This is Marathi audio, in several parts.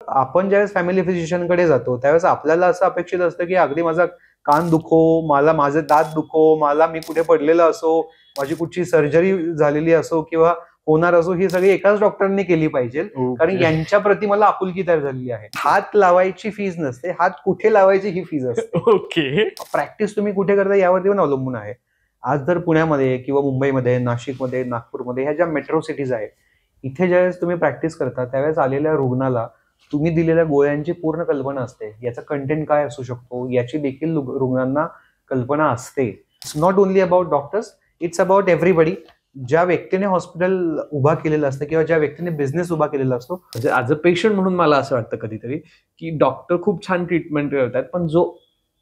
आपण ज्यावेळेस फॅमिली फिजिशियनकडे जातो त्यावेळेस आपल्याला असं अपेक्षित असतं की अगदी माझा कान दुखो, माझे दात दुखो, मी कुठे पडलेला असो, माझी कुठची सर्जरी झालेली असो किंवा होणार असो, ही सगळी एकाच डॉक्टरांनी केली पाहिजे. कारण यांच्या प्रती मला आपुलकी तयार झालेली आहे. हात लावायची फीज नसते, हात कुठे लावायची ही फीज असते. ओके. प्रॅक्टिस तुम्ही कुठे करता यावरती पण अवलंबून आहे. आज जर पुण्यामध्ये किंवा मुंबईमध्ये, नाशिकमध्ये, नागपूरमध्ये ह्या ज्या मेट्रो सिटीज आहेत, इथे ज्यावेळेस तुम्ही प्रॅक्टिस करता त्यावेळेस आलेल्या रुग्णाला तुम्ही दिलेल्या गोळ्यांची पूर्ण कल्पना असते. याचा कंटेंट काय असू शकतो याची देखील रुग्णांना कल्पना असते. It's not only about doctors, it's about everybody. ज्या व्यक्तीने हॉस्पिटल उभा केलेलं असतं किंवा ज्या व्यक्तीने बिझनेस उभा केलेला असतो, म्हणजे ॲज अ पेशंट म्हणून मला असं वाटतं कधीतरी की डॉक्टर खूप छान ट्रीटमेंट करतात, पण जो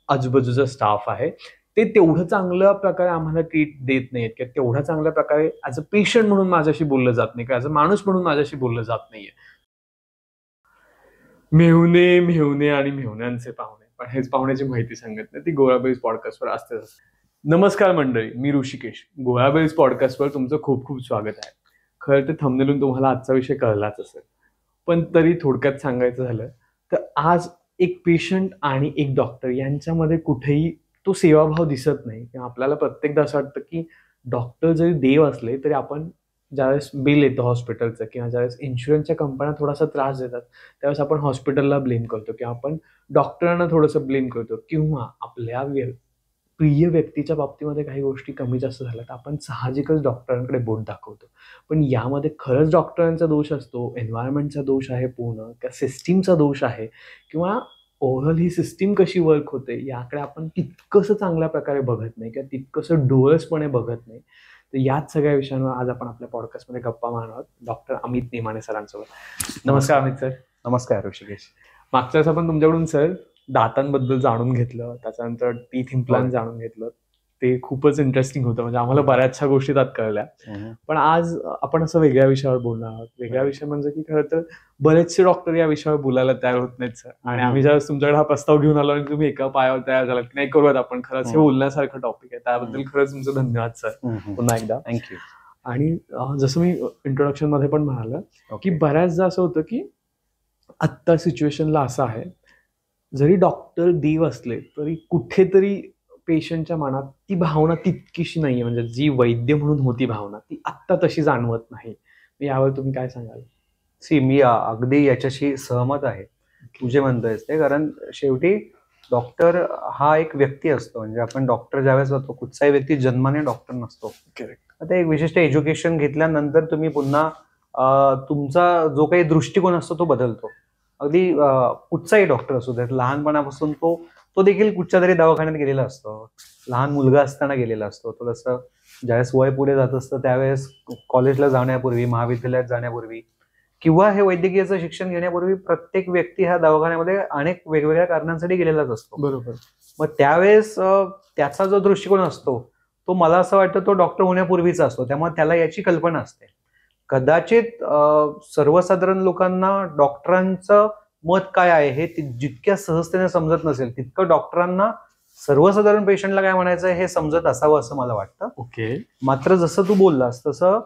आजूबाजूचा स्टाफ आहे ते तेवढं चांगल्या प्रकारे आम्हाला ट्रीट देत नाहीत किंवा तेवढ्या चांगल्या प्रकारे ॲज अ पेशंट म्हणून माझ्याशी बोललं जात नाही किंवा ॲज अ माणूस म्हणून माझ्याशी बोललं जात नाहीये. मेहुणे मेहुणे आणि मेहुण्यांचे पाहुणे, पण हेच पाहुण्याची माहिती सांगत नाही, ती गोळाबेळीज पॉडकास्टवर असतेच. नमस्कार मंडळी, मी ऋषिकेश. गोळाबेळीज पॉडकास्टवर तुमचं खूप खूप स्वागत आहे. खरं तर थंबनेलून तुम्हाला आजचा विषय कळलाच असेल, पण तरी थोडक्यात सांगायचं झालं तर आज एक पेशंट आणि एक डॉक्टर यांच्यामध्ये कुठेही तो सेवाभाव दिसत नाही. किंवा आपल्याला प्रत्येकदा असं वाटतं की डॉक्टर जरी देव असले तरी आपण ज्यावेळेस बिल येतं हॉस्पिटलचं किंवा ज्यावेळेस इन्शुरन्सच्या कंपन्या थोडासा त्रास देतात त्यावेळेस आपण हॉस्पिटलला ब्लेम करतो किंवा आपण डॉक्टरांना थोडंसं ब्लेम करतो किंवा आपल्या प्रिय व्यक्तीच्या बाबतीमध्ये काही गोष्टी कमी जास्त झाल्या तर आपण साहजिकच डॉक्टरांकडे बोट दाखवतो. पण यामध्ये खरंच डॉक्टरांचा दोष असतो, एन्व्हायरमेंटचा दोष आहे पूर्ण, किंवा सिस्टीमचा दोष आहे, किंवा ओव्हरऑल ही सिस्टीम कशी वर्क होते याकडे आपण तितकंसं चांगल्या प्रकारे बघत नाही किंवा तितकंसं डोळसपणे बघत नाही. तर याच सगळ्या विषयांवर आज आपण आपल्या पॉडकास्टमध्ये गप्पा मारणार आहोत डॉक्टर अमित नेमाने सरांसोबत. नमस्कार अमित सर. नमस्कार ऋषिकेश. मागच्या वेळेस आपण तुमच्याकडून सर दातांबद्दल जाणून घेतलं, त्याच्यानंतर टीथ इम्प्लांट जाणून घेतलं, ते खूपच इंटरेस्टिंग होतं. म्हणजे आम्हाला बऱ्याचशा गोष्टी त्यात कळल्या. पण आज आपण असं वेगळ्या विषयावर बोलणार आहोत. वेगळा विषय म्हणजे की खरं तर बरेचसे डॉक्टर या विषयावर बोलायला तयार होत नाहीत सर. आणि आम्ही ज्यावेळेस तुमच्याकडे हा प्रस्ताव घेऊन आलो आणि तुम्ही एका पायावर तयार झालात की नाही करूयात आपण, खरंच हे बोलण्यासारखं टॉपिक आहे, त्याबद्दल खरंच तुमचं धन्यवाद सर पुन्हा एकदा. थँक्यू. आणि जसं मी इंट्रोडक्शन मध्ये पण म्हणालं की बऱ्याचदा असं होतं की आत्ता सिच्युएशनला असं आहे, जरी डॉक्टर देव असले तरी कुठेतरी पेशंटच्या मनात ती भावना तितकीशी नाहीये. म्हणजे जी वैद्य म्हणून होती भावना ती आत्ता तशी जाणवत नाही. यावर तुम्ही काय सांगाल? मी अगदी याच्याशी सहमत आहे तू जे म्हणतोयस ते. कारण शेवटी डॉक्टर हा एक व्यक्ती असतो. म्हणजे आपण डॉक्टर ज्यावेळेस जातो, कुठचाही व्यक्ती जन्माने डॉक्टर नसतो. आता एक विशिष्ट एज्युकेशन घेतल्यानंतर तुम्ही पुन्हा तुमचा जो काही दृष्टिकोन असतो तो बदलतो. अगदी कुठचाही डॉक्टर असू द्यात, लहानपणापासून तो देखील कुठच्या तरी दवाखान्यात गेलेला असतो. लहान मुलगा असताना गेलेला असतो. तो जसं ज्यावेळेस वय पुढे जात असतं त्यावेळेस कॉलेजला जाण्यापूर्वी, महाविद्यालयात जाण्यापूर्वी किंवा हे वैद्यकीयचं शिक्षण घेण्यापूर्वी प्रत्येक व्यक्ती ह्या दवाखान्यामध्ये अनेक वेगवेगळ्या कारणांसाठी गेलेलाच असतो. बरोबर. मग त्यावेळेस त्याचा जो दृष्टिकोन असतो तो मला असं वाटतं तो डॉक्टर होण्यापूर्वीचा असतो. त्यामुळे त्याला याची कल्पना असते. कदाचित सर्वसाधारण लोकांना डॉक्टरांचं मत काय आहे हे जितक्या सहजतेने समजत नसेल तितकं डॉक्टरांना सर्वसाधारण पेशंटला काय म्हणायचं हे समजत असावं असं मला वाटतं. ओके. मात्र जसं तू बोललास तसं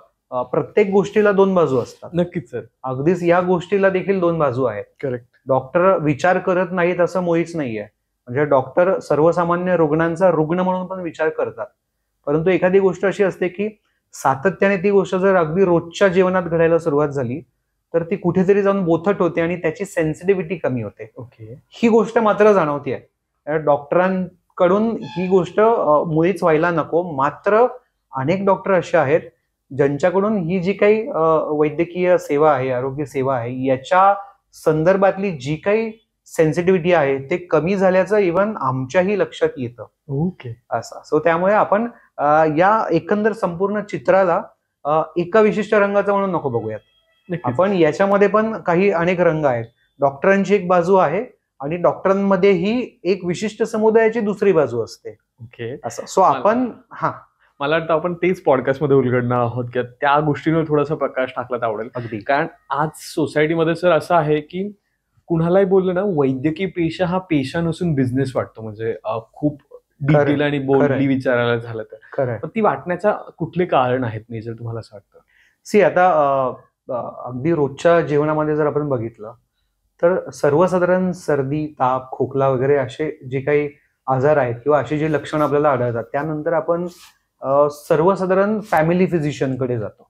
प्रत्येक गोष्टीला दोन बाजू असतात. नक्कीच सर. अगदीच या गोष्टीला देखील दोन बाजू आहेत. करेक्ट. डॉक्टर विचार करत नाहीत असं मुळीच नाहीये. म्हणजे डॉक्टर सर्वसामान्य रुग्णांचा रुग्ण म्हणून पण विचार करतात. परंतु एखादी गोष्ट अशी असते की सातत्याने ती गोष्ट जर अगदी रोजच्या जीवनात घडायला सुरुवात झाली तर ती कुठेतरी जाऊन बोथट होते आणि त्याची सेन्सिटिव्हिटी कमी होते. ओके. ही गोष्ट मात्र जाणवतीये. डॉक्टरांकडून ही गोष्ट मुळीच व्हायला नको. मात्र अनेक डॉक्टर असे आहेत ज्यांच्याकडून ही जी काही वैद्यकीय सेवा आहे, आरोग्य सेवा आहे, याच्या संदर्भातली जी काही सेन्सिटिव्हिटी आहे ते कमी झाल्याचं इव्हन आमच्याही लक्षात येतं. ओके. असं. सो त्यामुळे आपण या एकंदर संपूर्ण चित्राला एका विशिष्ट रंगाचा म्हणून नको बघूयात. आपण याच्यामध्ये पण काही अनेक रंग आहेत. डॉक्टरांची एक बाजू आहे आणि डॉक्टरांमध्ये ही एक विशिष्ट समुदायाची दुसरी बाजू असते. ओके. असं. सो आपण मला वाटतं आपण तेच पॉडकास्टमध्ये उलगडणार आहोत की त्या गोष्टींवर थोडासा प्रकाश टाकला तर आवडेल. अगदी. कारण आज सोसायटीमध्ये सर असं आहे की कुणालाही बोललं ना वैद्यकीय पेशा हा पेशा नसून बिझनेस वाटतो. म्हणजे खूप डिटेल आणि बोलली विचारायला झालं तर. खरं. ती वाटण्याचा कुठले कारण आहेत नाही जर तुम्हाला असं वाटतं? आता अगदी रोजच्या जीवनामध्ये जर आपण बघितलं तर सर्वसाधारण सर्दी, ताप, खोकला वगैरे असे जे काही आजार आहेत किंवा अशी जी लक्षणं आपल्याला आढळतात त्यानंतर आपण सर्वसाधारण फॅमिली फिजिशियनकडे जातो.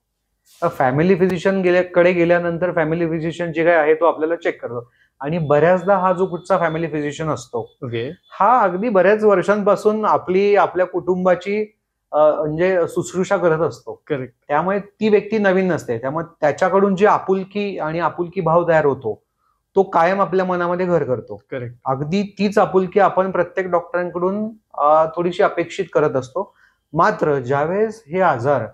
फॅमिली फिजिशियन कडे गेल्यानंतर फॅमिली फिजिशियन जे काही आहे तो आपल्याला चेक करतो आणि बऱ्याचदा हा जो कुठचा फॅमिली फिजिशियन असतो ओके. हा अगदी बऱ्याच वर्षांपासून आपल्या कुटुंबाची म्हणजे शुश्रूषा करत असतो. करेक्ट. त्यामुळे ती व्यक्ती नवीन नसते. त्यामुळे त्याच्याकडून जी आपुलकी आणि आपुलकी भाव तयार होतो तो कायम आपल्या मनामध्ये घर करतो. करेक्ट. अगदी तीच आपुलकी आपण प्रत्येक डॉक्टरांकडून थोडीशी अपेक्षित करत असतो. मात्र ज्यावेळेस हे आजार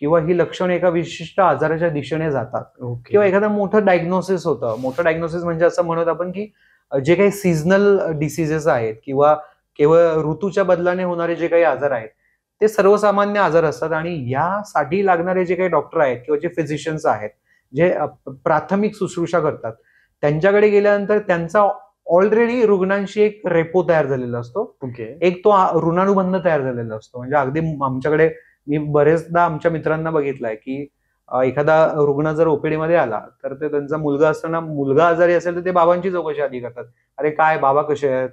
किंवा ही लक्षणं एका विशिष्ट आजाराच्या दिशेने जातात ओके. किंवा एखादं मोठं डायग्नोसिस होतं. मोठं डायग्नोसिस म्हणजे असं म्हणत आपण की जे काही सीझनल डिसिजेस आहेत किंवा केवळ ऋतूच्या बदलाने होणारे जे काही आजार आहेत ते सर्वसामान्य आजार असतात आणि यासाठी लागणारे जे काही डॉक्टर आहेत किंवा जे फिजिशियन्स आहेत जे प्राथमिक शुश्रूषा करतात त्यांच्याकडे गेल्यानंतर त्यांचा ऑलरेडी रुग्णांशी एक रेपो तयार झालेला असतो. ओके. एक तो ऋणानुबंध तयार झालेला असतो. म्हणजे अगदी आमच्याकडे मी बरेचदा आमच्या मित्रांना बघितलंय की एखादा रुग्ण जर ओपीडी मध्ये आला तर ते त्यांचा मुलगा असताना मुलगा आजारी असेल तर ते बाबांची चौकशी आधी करतात. अरे काय बाबा कसे आहेत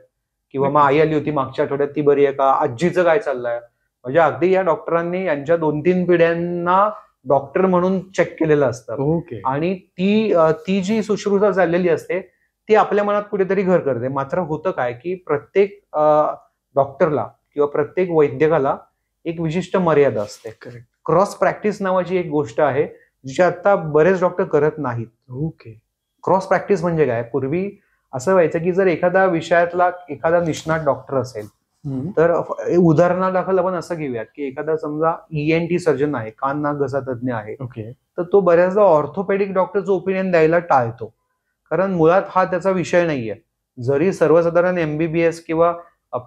किंवा मग आई आली होती मागच्या आठवड्यात ती बरी आहे का, आजीचं काय चाललंय. म्हणजे अगदी या डॉक्टरांनी यांच्या 2-3 पिढ्यांना डॉक्टर म्हणून चेक केलेलं असतं ओके. आणि ती जी शुश्रूषा चाललेली असते ती आपल्या मनात कुठेतरी घर करते. मात्र होतं काय की प्रत्येक डॉक्टरला किंवा प्रत्येक वैद्यकाला एक विशिष्ट मर्यादा असते. करेक्ट. क्रॉस प्रॅक्टिस नावाची एक गोष्ट आहे जी आता बरेच डॉक्टर करत नाहीत. ओके. क्रॉस प्रॅक्टिस म्हणजे काय, पूर्वी असं व्हायचं की जर एखादा विषयातला एखादा निष्णात डॉक्टर असेल तर उदाहरणादाखल आपण असं घेऊयात की एखादा समजा ENT सर्जन आहे, कान नाक घसा तज्ज्ञ आहे, ओके. तर तो बऱ्याचदा ऑर्थोपेडिक डॉक्टरचं ओपिनियन द्यायला टाळतो. कारण मुळात हा त्याचा विषय नाहीये. जरी सर्वसाधारण MBBS किंवा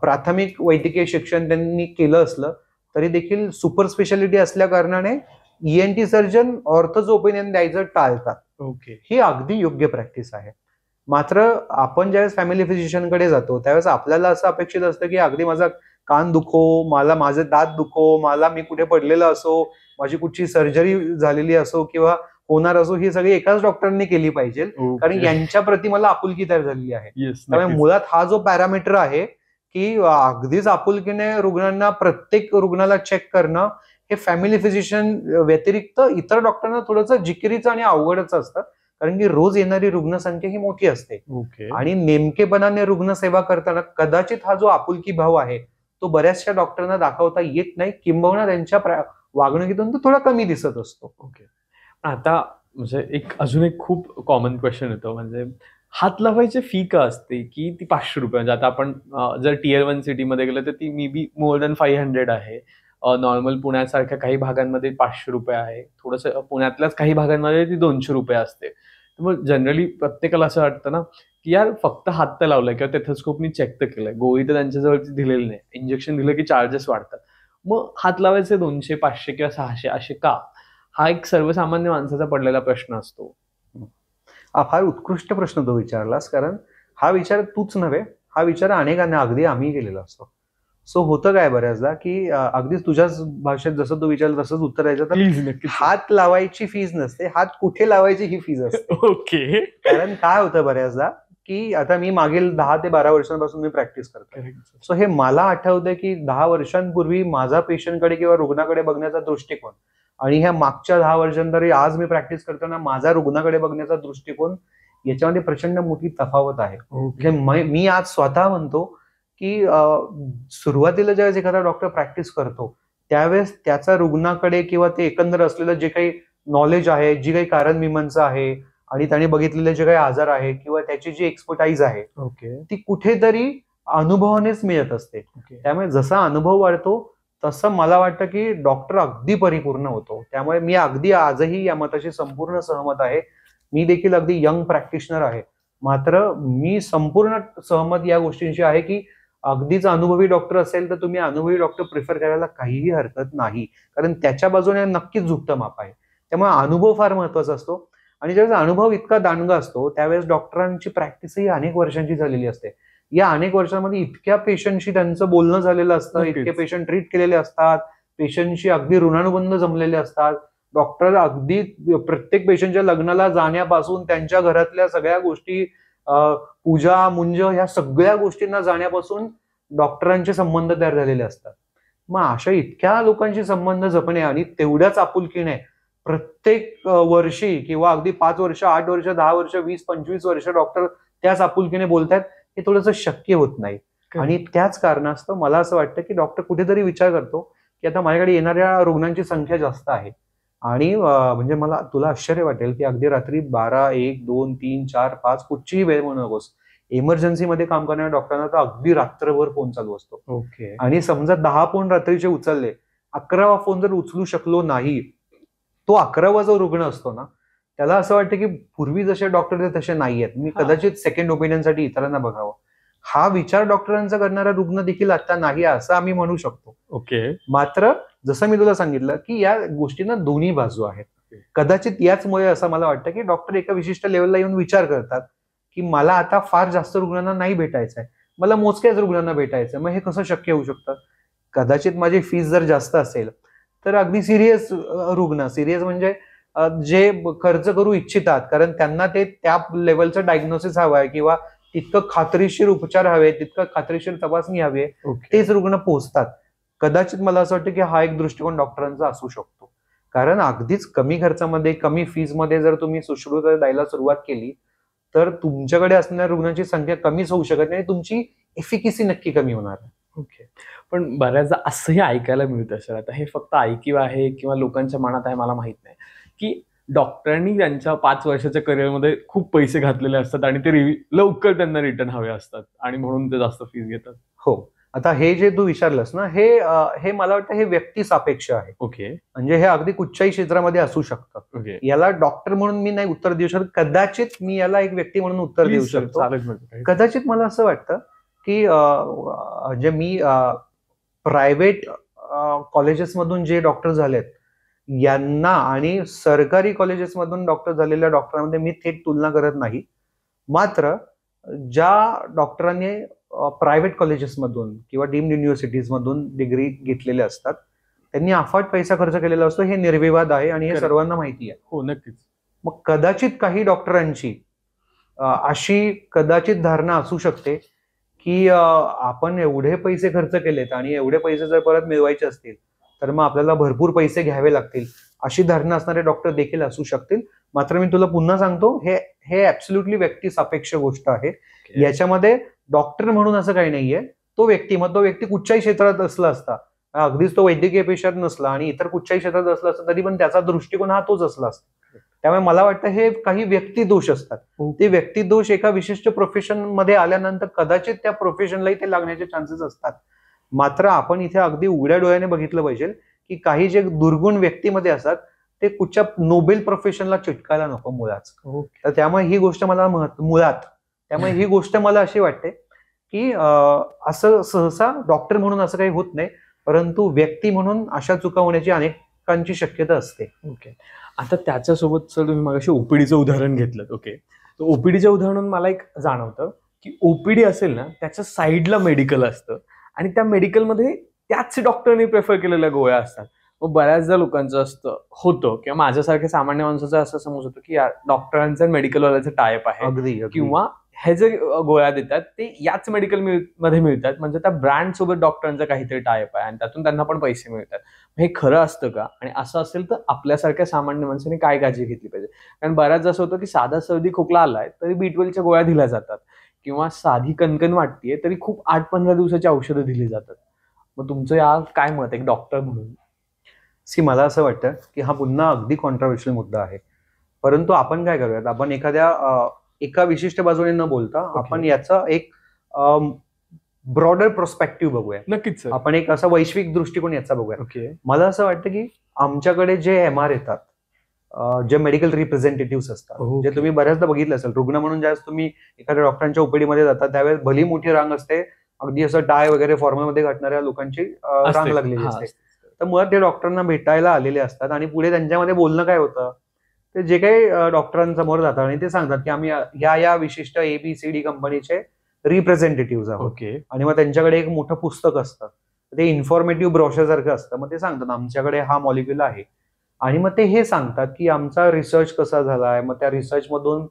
प्राथमिक वैद्यकीय शिक्षण त्यांनी केलं असलं तरी देखील सुपर स्पेशालिटी असल्या कारणाने ENT सर्जन ऑर्थोचं ओपिनियन द्यायचं टाळतात. ओके. ही अगदी योग्य प्रॅक्टिस आहे. मात्र आपण ज्यावेळेस फॅमिली फिजिशियनकडे जातो त्यावेळेस आपल्याला असं अपेक्षित असतं की अगदी माझा कान दुखो, माझे दात दुखो, मी कुठे पडलेला असो, माझी कुठची सर्जरी झालेली असो किंवा होणार असो, ही सगळी एकाच डॉक्टरांनी केली पाहिजे. कारण यांच्या प्रती मला आपुलकी तयार झालेली आहे. त्यामुळे मुळात हा जो पॅरामीटर आहे की अगदीच आपुलकीने रुग्णांना प्रत्येक रुग्णाला चेक करणं हे फॅमिली फिजिशियन व्यतिरिक्त इतर डॉक्टरांना थोडंसं जिकिरीचं आणि अवघडच असतं. कारण की रोज येणारी रुग्णसंख्या ही मोठी असते ओके. आणि नेमकेपणाने रुग्णसेवा करताना कदाचित हा जो आपुलकी भाव आहे तो बऱ्याचशा डॉक्टरांना दाखवता येत नाही, किंबहुना त्यांच्या वागणुकीतून तो थोडा कमी दिसत असतो. ओके. आता म्हणजे अजून एक खूप कॉमन क्वेश्चन येतो, म्हणजे हात लावायची फी का असते की ती 500 रुपये. म्हणजे आता आपण जर Tier 1 सिटीमध्ये गेलं तर ती मे बी मोर दॅन 500 आहे. नॉर्मल पुण्यासारख्या काही भागांमध्ये 500 रुपये आहे. थोडंसं पुण्यातल्याच काही भागांमध्ये ती 200 रुपये असते. तर मग जनरली प्रत्येकाला असं वाटतं ना की यार फक्त हात तर लावलाय किंवा टेथोस्कोपनी चेक तर केलंय, गोळी तर त्यांच्याजवळची दिलेली नाही, इंजेक्शन दिलं की चार्जेस वाढतात. मग हात लावायचे 200, 500 किंवा 600 असे का? हा एक सर्वसामान्य माणसाचा पडलेला प्रश्न असतो. हा फार उत्कृष्ट प्रश्न तो विचारलास. कारण हा विचार तूच नव्हे, हा विचार अनेकांना अगदी आम्ही केलेला असतो. सो होतं काय बऱ्याचदा की अगदीच तुझ्याच भाषेत जसं तू विचारलं तसंच उत्तर द्यायचं तर प्लीज नक्की. हात लावायची फीज नसते, हात कुठे लावायची ही फीज असते. ओके. कारण काय होतं बऱ्याचदा की आता मी मागील 10 ते 12 वर्षांपासून मी प्रॅक्टिस करतो. सो हे मला आठवतं की 10 वर्षांपूर्वी माझा पेशंटकडे किंवा रुग्णाकडे बघण्याचा दृष्टिकोन आणि ह्या मागच्या 10 वर्षांतरी आज मी प्रॅक्टिस करताना माझा रुग्णाकडे बघण्याचा दृष्टिकोन याच्यामध्ये प्रचंड मोठी तफावत आहे. मी आज स्वतः म्हणतो की सुरुवातीला ज्यावेळेस एखादा डॉक्टर प्रॅक्टिस करतो त्यावेळेस त्याचा रुग्णाकडे किंवा ते एकंदर असलेलं जे काही नॉलेज आहे, जी काही कारण मीमांसा आहे आणि त्याने बघितलेले जे काही आजार आहे किंवा त्याची जी एक्सपर्टाईज आहे ती कुठेतरी अनुभवानेच मिळत असते. त्यामुळे जसा अनुभव वाढतो तसं मला वाटतं की डॉक्टर अगदी परिपूर्ण होतो. त्यामुळे मी अगदी आजही या मताशी संपूर्ण सहमत आहे. मी देखील अगदी यंग प्रॅक्टिशनर आहे, मात्र मी संपूर्ण सहमत या गोष्टींशी आहे की अगदीच अनुभवी डॉक्टर असेल तर तुम्ही अनुभवी डॉक्टर प्रिफर करायला काहीही हरकत नाही. कारण त्याच्या बाजूने नक्कीच झुकतं माप आहे. त्यामुळे अनुभव फार महत्वाचा असतो आणि ज्यावेळेस अनुभव इतका दांडगा असतो त्यावेळेस डॉक्टरांची प्रॅक्टिसही अनेक वर्षांची झालेली असते. या अनेक वर्षांमध्ये इतक्या पेशंटशी त्यांचं बोलणं झालेलं असतं, इतके पेशंट ट्रीट केलेले असतात, पेशंटशी अगदी ऋणानुबंध जमलेले असतात. डॉक्टर अगदी प्रत्येक पेशंटच्या लग्नाला जाण्यापासून त्यांच्या घरातल्या सगळ्या गोष्टी पूजा मुंज ह्या सगळ्या गोष्टींना जाण्यापासून डॉक्टरांचे संबंध तयार झालेले असतात. मग अशा इतक्या लोकांशी संबंध जपणे आणि तेवढ्याच आपुलकीने प्रत्येक वर्षी किंवा अगदी 5 वर्ष, 8 वर्ष, 10 वर्ष, 20-25 वर्ष डॉक्टर त्याच आपुलकीने बोलतायत, हे थोडंसं शक्य होत नाही. आणि त्याच कारणास्तव मला असं वाटतं की डॉक्टर कुठेतरी विचार करतो की आता माझ्याकडे येणाऱ्या रुग्णांची संख्या जास्त आहे आणि म्हणजे मला तुला आश्चर्य वाटेल की अगदी रात्री 12, 1, 2, 3, 4, 5 कुठचीही वेळ म्हणू नकोस. इमर्जन्सीमध्ये काम करणाऱ्या डॉक्टरांना तर अगदी रात्रभर फोन चालू असतो. ओके. आणि समजा 10 फोन रात्रीचे उचलले, 11वा फोन जर उचलू शकलो नाही, तो 11वा जो रुग्ण असतो ना, त्याला असं वाटतं की पूर्वी जसे डॉक्टर तसे नाहीयेत, मी कदाचित सेकंड ओपिनियनसाठी इतरांना बघावं. हा विचार डॉक्टरांचा करणारा रुग्ण देखील आता नाही असं आम्ही म्हणू शकतो. ओके. मात्र जसं मी तुला सांगितलं की या गोष्टींना दोन्ही बाजू आहेत. कदाचित याचमुळे असं मला वाटतं की डॉक्टर एका विशिष्ट लेवलला येऊन विचार करतात की मला आता फार जास्त रुग्णांना नाही भेटायचं आहे, मला मोजक्याच रुग्णांना भेटायचं, मग हे कसं शक्य होऊ शकतं. कदाचित माझी फीस जर जास्त असेल तर अगदी सिरियस रुग्ण, सिरियस म्हणजे जे खर्च करू इच्छितात कारण त्यांना ते त्या लेवलचं डायग्नोसिस हवं आहे किंवा तितकं खात्रीशीर उपचार हवे, तितकं खात्रीशीर तपासणी हवी, तेच रुग्ण पोहोचतात. कदाचित मला असं वाटतं की हा एक दृष्टिकोन डॉक्टरांचा असू शकतो. कारण अगदीच कमी खर्चामध्ये, कमी फीजमध्ये जर तुम्ही सुश्रुत द्यायला सुरुवात केली तर तुमच्याकडे असणाऱ्या रुग्णांची संख्या कमीच होऊ शकत नाही, तुमची एफिकसी नक्की कमी होणार. ओके. पण बऱ्याचदा असंही ऐकायला मिळतं सर, आता हे फक्त ऐकीव आहे किंवा लोकांच्या मनात आहे मला माहित नाही, की डॉक्टरांनी त्यांच्या 5 वर्षाच्या करिअरमध्ये खूप पैसे घातलेले असतात आणि ते लवकर त्यांना रिटर्न हवे असतात आणि म्हणून ते जास्त फीस घेतात. हो. आता हे जे तू विचारलंस ना, हे मला वाटतं हे व्यक्ती सापेक्ष आहे. ओके. म्हणजे हे अगदी कुठच्याही क्षेत्रामध्ये असू शकतं. ओके. याला डॉक्टर म्हणून मी नाही उत्तर देऊ शकत, कदाचित मी याला एक व्यक्ती म्हणून उत्तर देऊ शकतो. कदाचित मला असं वाटतं की जे मी प्रायव्हेट कॉलेजेसमधून जे डॉक्टर झालेत यांना आणि सरकारी कॉलेजेसमधून डॉक्टर झालेल्या डॉक्टरांमध्ये मी थेट तुलना करत नाही. मात्र ज्या डॉक्टरांनी प्रायव्हेट कॉलेजेसमधून किंवा डीम्ड युनिव्हर्सिटीजमधून डिग्री घेतलेले असतात त्यांनी अफाट पैसा खर्च केलेला असतो, हे निर्विवाद आहे आणि हे सर्वांना माहिती आहे. हो, नक्कीच. मग कदाचित काही डॉक्टरांची अशी कदाचित धारणा असू शकते की आपण एवढे पैसे खर्च केलेत आणि एवढे पैसे जर परत मिळवायचे असतील तर मग आपल्याला भरपूर पैसे घ्यावे लागतील, अशी धारणा असणारे डॉक्टर देखील असू शकतील. मात्र मी तुला पुन्हा सांगतो, हे ऍब्सोल्युटली व्यक्ती सापेक्ष गोष्ट आहे. याच्यामध्ये डॉक्टर म्हणून असं काही नाहीये, तो व्यक्ती कुठच्याही क्षेत्रात असला असता, अगदीच तो वैद्यकीय पेशात नसला आणि इतर कुठच्याही क्षेत्रात असला असता तरी पण त्याचा दृष्टिकोन हा तोच असला असता. त्यामुळे मला वाटतं हे काही व्यक्ती दोष असतात. ते व्यक्ती दोष एका विशिष्ट प्रोफेशन मध्ये आल्यानंतर कदाचित त्या प्रोफेशनलाही ते लागण्याचे चान्सेस असतात. मात्र आपण इथे अगदी उघड्या डोळ्याने बघितलं पाहिजे की काही जे दुर्गुण व्यक्तीमध्ये असतात ते कुठच्या नोबेल प्रोफेशनला चिटकायला नको मुळात. तर त्यामुळे ही गोष्ट मला अशी वाटते की असं सहसा डॉक्टर म्हणून असं काही होत नाही, परंतु व्यक्ती म्हणून अशा चुका होण्याची अनेकांची शक्यता असते. ओके. आता त्याच्यासोबत सर तुम्ही मगाशी ओपीडीचं उदाहरण घेतलं. ओके. तर ओपीडीच्या उदाहरण मला एक जाणवतं की ओपीडी असेल ना त्याच्या साईडला मेडिकल असतं आणि त्या मेडिकलमध्ये त्याच डॉक्टरने प्रेफर केलेल्या गोळ्या असतात. मग बऱ्याचदा लोकांचं होतं किंवा माझ्यासारख्या सामान्य माणसाचा असं समज होतो की डॉक्टरांचं मेडिकलवाल्याचं टायप आहे अगदी किंवा हे जे गोळ्या देतात ते याच मेडिकल मध्ये मिळतात, म्हणजे त्या ब्रँड सोबत डॉक्टरांचा काहीतरी टायप आहे आणि त्यातून त्यांना पण पैसे मिळतात. हे खरं असतं का? आणि असं असेल तर आपल्यासारख्या सामान्य माणसाने काय काळजी घेतली पाहिजे? कारण बऱ्याचदा असं होतं की साधा सर्दी खोकला आलाय तरी B12च्या गोळ्या दिल्या जातात किंवा साधी कणकण वाटतेय तरी खूप 8-15 दिवसाची औषधं दिली जातात. मग तुमचं या काय मत आहे डॉक्टर म्हणून? मला असं वाटतं की हा पुन्हा अगदी कॉन्ट्रोवर्शियल मुद्दा आहे, परंतु आपण काय करूयात, आपण एका विशिष्ट बाजूने न बोलता आपण याचा एक ब्रॉडर पर्स्पेक्टिव्ह बघूया. नक्कीच. आपण एक असा वैश्विक दृष्टिकोन याचा बघूया. ओके. मला असं वाटतं की आमच्याकडे जे MR येतात, जे मेडिकल रिप्रेझेंटेटिव्ह असतात, जे तुम्ही बऱ्याचदा बघितलं असेल, रुग्ण म्हणून ज्यावेळेस तुम्ही एखाद्या डॉक्टरांच्या ओपीडीमध्ये जातात त्यावेळेस भली मोठी रांग असते, अगदी असं टाय वगैरे फॉर्मलमध्ये घातणाऱ्या लोकांची रांग लागलेली असते. तर मुळात ते डॉक्टरांना भेटायला आलेले असतात आणि पुढे त्यांच्यामध्ये बोलणं काय होतं, ते जे काही डॉक्टरांसमोर जातात आणि ते सांगतात की आम्ही या विशिष्ट ABCD कंपनीचे रिप्रेझेंटेटिव्ह आहोत. ओके. आणि मग त्यांच्याकडे एक मोठं पुस्तक असतं, ते इन्फॉर्मेटिव्ह ब्रोशर सारखं असतं. मग ते सांगतात आमच्याकडे हा मॉलिक्युल आहे आणि मग ते हे सांगतात की आमचा रिसर्च कसा झालाय, मग त्या रिसर्च मधून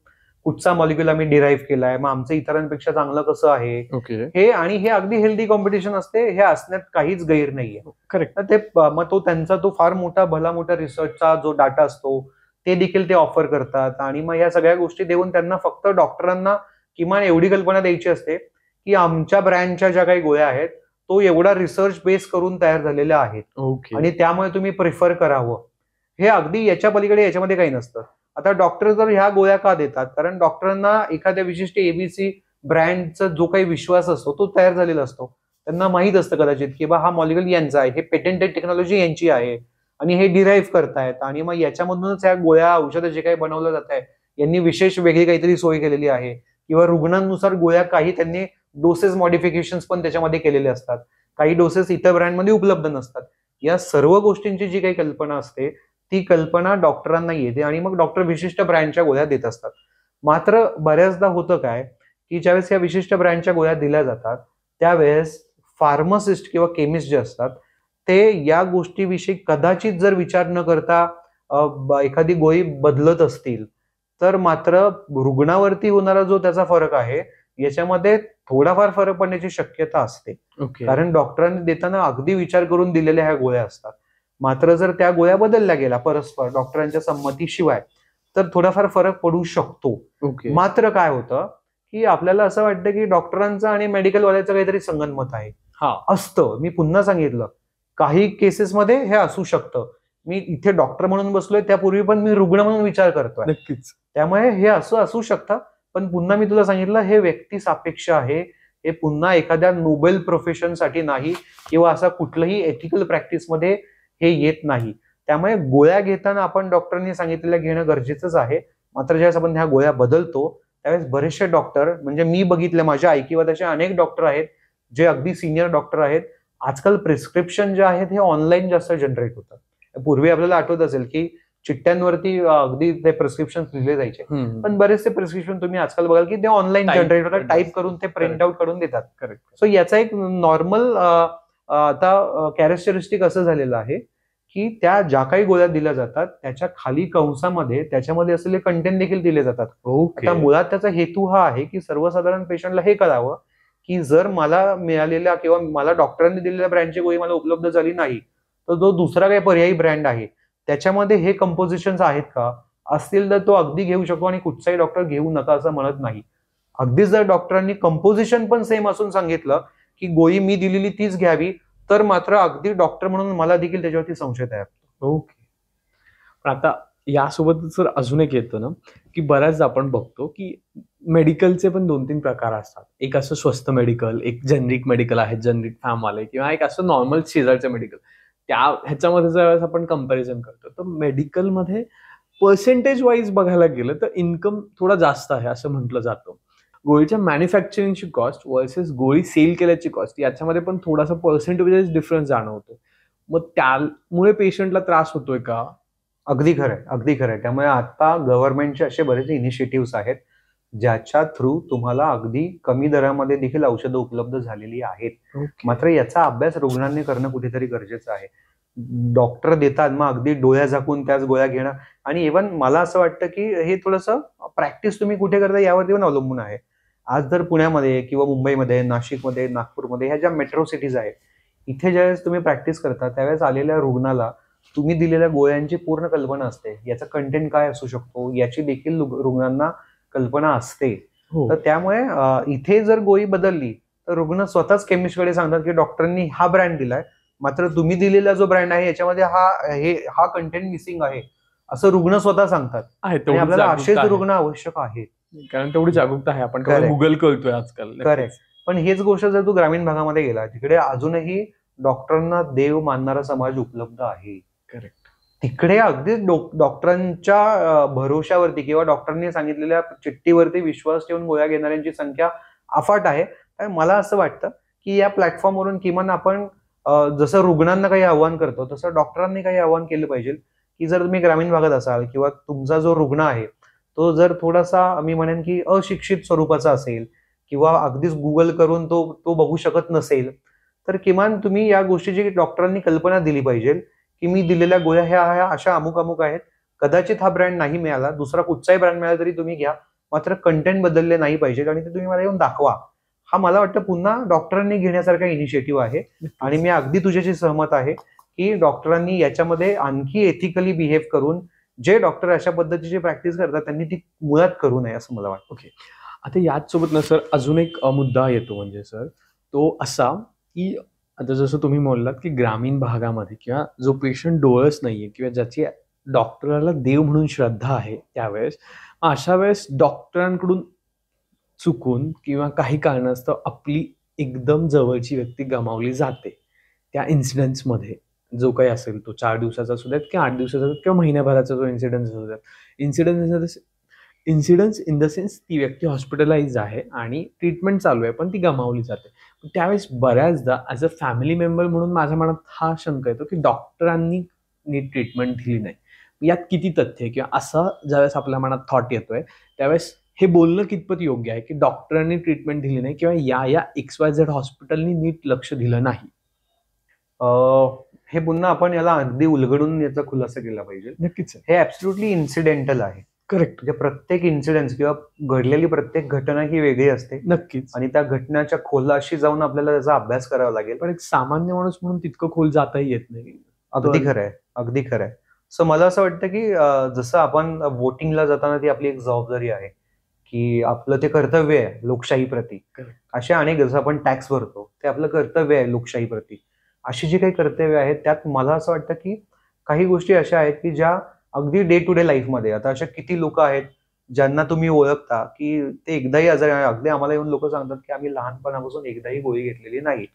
कुठचा मॉलिक्युल आम्ही डिराईव्ह केलाय, मग आमचं इतरांपेक्षा चांगलं कसं आहे ओके. हे, आणि हे अगदी हेल्दी कॉम्पिटिशन असते, हे असण्यात काहीच गैर नाहीये. करेक्ट. तर ते मग तो त्यांचा तो फार मोठा भला मोठा रिसर्चचा जो डाटा असतो ते देखील ते ऑफर करतात, आणि मग या सगळ्या गोष्टी देऊन त्यांना फक्त डॉक्टरांना किमान एवढी कल्पना द्यायची असते की आमच्या ब्रँडच्या ज्या काही गोळ्या आहेत तो एवढा रिसर्च बेस करून तयार झालेल्या आहेत ओके. आणि त्यामुळे तुम्ही प्रिफर करावं. हे अगदी याच्या पलीकडे याच्यामध्ये काही नसतं. आता डॉक्टर जर ह्या गोळ्या का देतात, कारण डॉक्टरांना एखाद्या विशिष्ट एबीसी ब्रँडचा जो काही विश्वास असतो तो तयार झालेला असतो. त्यांना माहित असतं कदाचित की बा हा मॉलिक्युल यांचा आहे, हे पेटेंटेड टेक्नॉलॉजी यांची आहे आणि हे डिराईव्ह करतायत, आणि मग याच्यामधूनच ह्या गोळ्या औषधं जे काही बनवलं जात आहे यांनी विशेष वेगळी काहीतरी सोय केलेली आहे, किंवा रुग्णांनुसार गोळ्या काही त्यांनी डोसेस मॉडिफिकेशन्स पण त्याच्यामध्ये केलेले असतात, काही डोसेस इतर ब्रँडमध्ये उपलब्ध नसतात. या सर्व गोष्टींची जी काही कल्पना असते ती कल्पना डॉक्टरांना येते आणि मग डॉक्टर विशिष्ट ब्रँडच्या गोळ्या देत असतात. मात्र बऱ्याचदा होतं काय की ज्यावेळेस या विशिष्ट ब्रँडच्या गोळ्या दिल्या जातात त्यावेळेस फार्मासिस्ट किंवा केमिस्ट जे असतात ते या गोष्टीविषयी कदाचित जर विचार न करता एखादी गोळी बदलत असतील तर मात्र रुग्णावरती होणारा जो त्याचा फरक आहे याच्यामध्ये थोडाफार फरक पडण्याची शक्यता असते. ओके. कारण डॉक्टरांनी देताना अगदी विचार करून दिलेल्या ह्या गोळ्या असतात. मात्र जर त्या गोळ्या बदलल्या गेल्या परस्पर डॉक्टरांच्या संमतीशिवाय तर थोडाफार फरक पडू शकतो. ओके. मात्र काय होतं की आपल्याला असं वाटतं की डॉक्टरांचं आणि मेडिकल वाल्याचं काहीतरी संगनमत आहे. हा. असतं. मी पुन्हा सांगितलं काही केसेसमध्ये हे असू शकतं. मी इथे डॉक्टर म्हणून बसलोय त्यापूर्वी पण मी रुग्ण म्हणून विचार करतोय, नक्कीच. त्यामुळे हे असं असू शकतं. पण पुन्हा मी तुला सांगितलं हे व्यक्ती सापेक्ष आहे. हे पुन्हा एखाद्या नोबेल प्रोफेशनसाठी नाही किंवा असा कुठलंही एथिकल प्रॅक्टिसमध्ये हे येत नाही. त्यामुळे गोळ्या घेताना आपण डॉक्टरांनी सांगितलेल्या घेणं गरजेचंच आहे. मात्र ज्यावेळेस आपण ह्या गोळ्या बदलतो त्यावेळेस बरेचसे डॉक्टर, म्हणजे मी बघितले माझ्या ऐकिवात असे अनेक डॉक्टर आहेत जे अगदी सिनियर डॉक्टर आहेत. आजकाल प्रिस्क्रिप्शन जे आहेत हे ऑनलाईन जास्त जनरेट होतात. पूर्वी आपल्याला आठवत असेल की चिठ्ठ्यांवरती अगदी ते प्रिस्क्रिप्शन लिहिले जायचे, पण बरेचसे प्रिस्क्रिप्शन तुम्ही आजकाल बघाल की ते ऑनलाईन Type जनरेट होतात, करतात. टाईप करून ते प्रिंट आउट करून देतात. करेक्ट. सो याचा एक नॉर्मल आता कॅरेक्टरिस्टिक असं झालेलं आहे की त्या ज्या काही गोळ्या दिल्या जातात त्याच्या खाली कंसामध्ये त्याच्यामध्ये असलेले कंटेंट देखील दिले जातात. ओके. आता मुळात त्याचा हेतू हा आहे की सर्वसाधारण पेशंटला हे कळावं की जर मला मिळालेल्या किंवा मला डॉक्टरांनी दिलेल्या ब्रँडची गोळी मला उपलब्ध झाली नाही तर जो दुसरा काही पर्यायी ब्रँड आहे त्याच्यामध्ये हे कंपोजिशन्स आहेत का, असतील तर तो अगदी घेऊ शकतो आणि कुठचाही डॉक्टर घेऊ नका असं म्हणत नाही. अगदीच जर डॉक्टरांनी कंपोजिशन पण सेम असून सांगितलं की गोळी मी दिलेली तीच घ्यावी तर मात्र अगदी डॉक्टर म्हणून मला देखील त्याच्यावरती संशय तयार होतो. ओके. पण आता यासोबतच जर अजून एक येतं ना की बऱ्याचदा आपण बघतो की मेडिकलचे पण 2-3 प्रकार असतात. एक असं स्वस्त मेडिकल, एक जेनरिक मेडिकल आहे, जेनरिक फार्मवाले, किंवा एक असं नॉर्मल शेजारचं मेडिकल. ह्याच्यामध्ये जर आपण कंपॅरिझन करतो तर मेडिकलमध्ये पर्सेंटेज वाईज बघायला गेलं तर इन्कम थोडा जास्त आहे असं म्हटलं जातं. गोळीच्या मॅन्युफॅक्चरिंगची कॉस्ट वर्सेस गोळी सेल केल्याची कॉस्ट याच्यामध्ये पण थोडासा पर्सेंटेज डिफरन्स जाणवतो. मग त्यामुळे पेशंटला त्रास होतोय का? अगदी खरंय, अगदी खरंय. त्यामुळे आता गव्हर्नमेंटचे असे बरेच इनिशिएटिव्ह आहेत ज्याच्या थ्रू तुम्हाला अगदी कमी दरामध्ये देखील औषधं उपलब्ध झालेली आहेत. मात्र याचा अभ्यास रुग्णांनी करणं कुठेतरी गरजेचं आहे. डॉक्टर देतात मग अगदी डोळ्या झाकून त्याच गोळ्या घेणं, आणि इव्हन मला असं वाटतं की हे थोडंसं प्रॅक्टिस तुम्ही कुठे करता यावरती पण अवलंबून आहे. आज जर पुण्यामध्ये किंवा मुंबईमध्ये, नाशिकमध्ये, नागपूरमध्ये ह्या ज्या मेट्रो सिटीज आहेत इथे ज्यावेळेस तुम्ही प्रॅक्टिस करता त्यावेळेस आलेल्या रुग्णाला तुम्ही दिलेल्या गोळ्यांची पूर्ण कल्पना असते. याचा कंटेंट काय असू शकतो याची देखील रुग्णांना कल्पना असते. हो. तर त्यामुळे इथे जर गोळी बदलली तर रुग्ण स्वतःच केमिस्टकडे सांगतात की डॉक्टरांनी हा ब्रँड दिलाय मात्र तुम्ही दिलेला जो ब्रँड आहे याच्यामध्ये हा कंटेंट मिसिंग आहे असं रुग्ण स्वतः सांगतात. आहे आणि तेवढी आपल्याला जागरूकता असेच आहे. रुग्ण आवश्यक आहेत. कारण तेवढी जागरूकता आहे. आपण Correct. गुगल करतोय आजकाल. करेक्ट. पण हेच गोष्ट जर तू ग्रामीण भागामध्ये गेला तिकडे अजूनही डॉक्टरांना देव मानणारा समाज उपलब्ध आहे. करेक्ट. तिकडे अगदीच डॉक्टरांच्या भरोशावरती किंवा डॉक्टरांनी सांगितलेल्या चिठ्ठीवरती विश्वास ठेवून गोळ्या घेणाऱ्यांची संख्या अफाट आहे. त्यामुळे मला असं वाटतं की या प्लॅटफॉर्मवरून किमान आपण जसं रुग्णांना काही आव्हान करतो तसं डॉक्टरांनी काही आव्हान केलं पाहिजे की जर तुम्ही ग्रामीण भागात असाल किंवा तुमचा जो रुग्ण आहे तो जर थोडासा मी म्हणेन की अशिक्षित स्वरूपाचा असेल किंवा अगदीच गुगल करून तो बघू शकत नसेल तर किमान तुम्ही या गोष्टीची डॉक्टरांनी कल्पना दिली पाहिजे की मी दिलेल्या गोळ्या ह्या अशा अमुक अमुक आहेत, कदाचित हा ब्रँड नाही मिळाला, दुसरा कुठचाही ब्रँड मिळाला तरी तुम्ही घ्या, मात्र कंटेंट बदलले नाही पाहिजेत आणि ते तुम्ही मला येऊन दाखवा. हा मला वाटतं पुन्हा डॉक्टरांनी घेण्यासारखा इनिशिएटिव्ह आहे. आणि मी अगदी तुझ्याशी सहमत आहे की डॉक्टरांनी याच्यामध्ये आणखी एथिकली बिहेव्ह करून जे डॉक्टर अशा पद्धतीची प्रॅक्टिस करतात त्यांनी ती मुळात करू नये असं मला वाटतं. ओके. आता याच सोबत ना सर अजून एक मुद्दा येतो, म्हणजे सर तो असा की आता जसं तुम्ही बोललात की ग्रामीण भागामध्ये किंवा जो पेशंट डोळस नाहीये किंवा ज्याची डॉक्टराला देव म्हणून श्रद्धा आहे, त्यावेळेस अशा वेळेस डॉक्टरांकडून चुकून किंवा काही कारणास्तव आपली एकदम जवळची व्यक्ती गमावली जाते. त्या इन्सिडेंट्समध्ये जो काही असेल तो 4 दिवसाचा असू द्यात किंवा 8 दिवसाचा किंवा महिन्याभराचा जो इन्सिडेंट असू द्यात. इन्सिडन्स इन द सेन्स ती व्यक्ती हॉस्पिटलाइज आहे आणि ट्रीटमेंट चालू आहे, पण ती गमावली जाते. त्यावेळेस बऱ्याचदा ॲज अ फॅमिली मेंबर म्हणून माझ्या मनात हा शंका येतो की डॉक्टरांनी नीट ट्रीटमेंट दिली नाही. यात किती तथ्य आहे किंवा असा ज्यावेळेस आपल्या मनात थॉट येतोय त्यावेळेस हे बोलणं कितपत योग्य आहे की डॉक्टरांनी ट्रीटमेंट दिली नाही किंवा या XYZ हॉस्पिटलनी नीट लक्ष दिलं नाही? हे पुन्हा आपण याला अगदी उलगडून याचा खुलासा केला पाहिजे. नक्कीच. हे ऍब्सोल्युटली इन्सिडेंटल आहे. करेक्ट. म्हणजे प्रत्येक इन्सिडेंट किंवा घडलेली प्रत्येक घटना ही वेगळी असते नक्कीच. आणि त्या घटनेच्या खोलाशी जाऊन आपल्याला त्याचा अभ्यास करावा लागेल. पण एक सामान्य माणूस म्हणून तितकं खोल जाताही येत नाही. अगदी खरंय, अगदी खरंय. सो मला असं वाटतं की जसं आपण वोटिंगला जाताना ती आपली एक जबाबदारी आहे की आपलं ते कर्तव्य आहे लोकशाही प्रती. Correct. अशा अनेक जसं आपण टॅक्स भरतो ते आपलं कर्तव्य आहे लोकशाही प्रती. अशी जी काही कर्तव्य आहेत त्यात मला असं वाटतं की काही गोष्टी अशा आहेत की ज्या अगदी डे टू डे लाईफमध्ये आता अशा किती लोक आहेत ज्यांना तुम्ही ओळखता की ते एकदाही आजारी आहे. अगदी आम्हाला येऊन लोक सांगतात की आम्ही लहानपणापासून एकदाही गोळी घेतलेली नाही,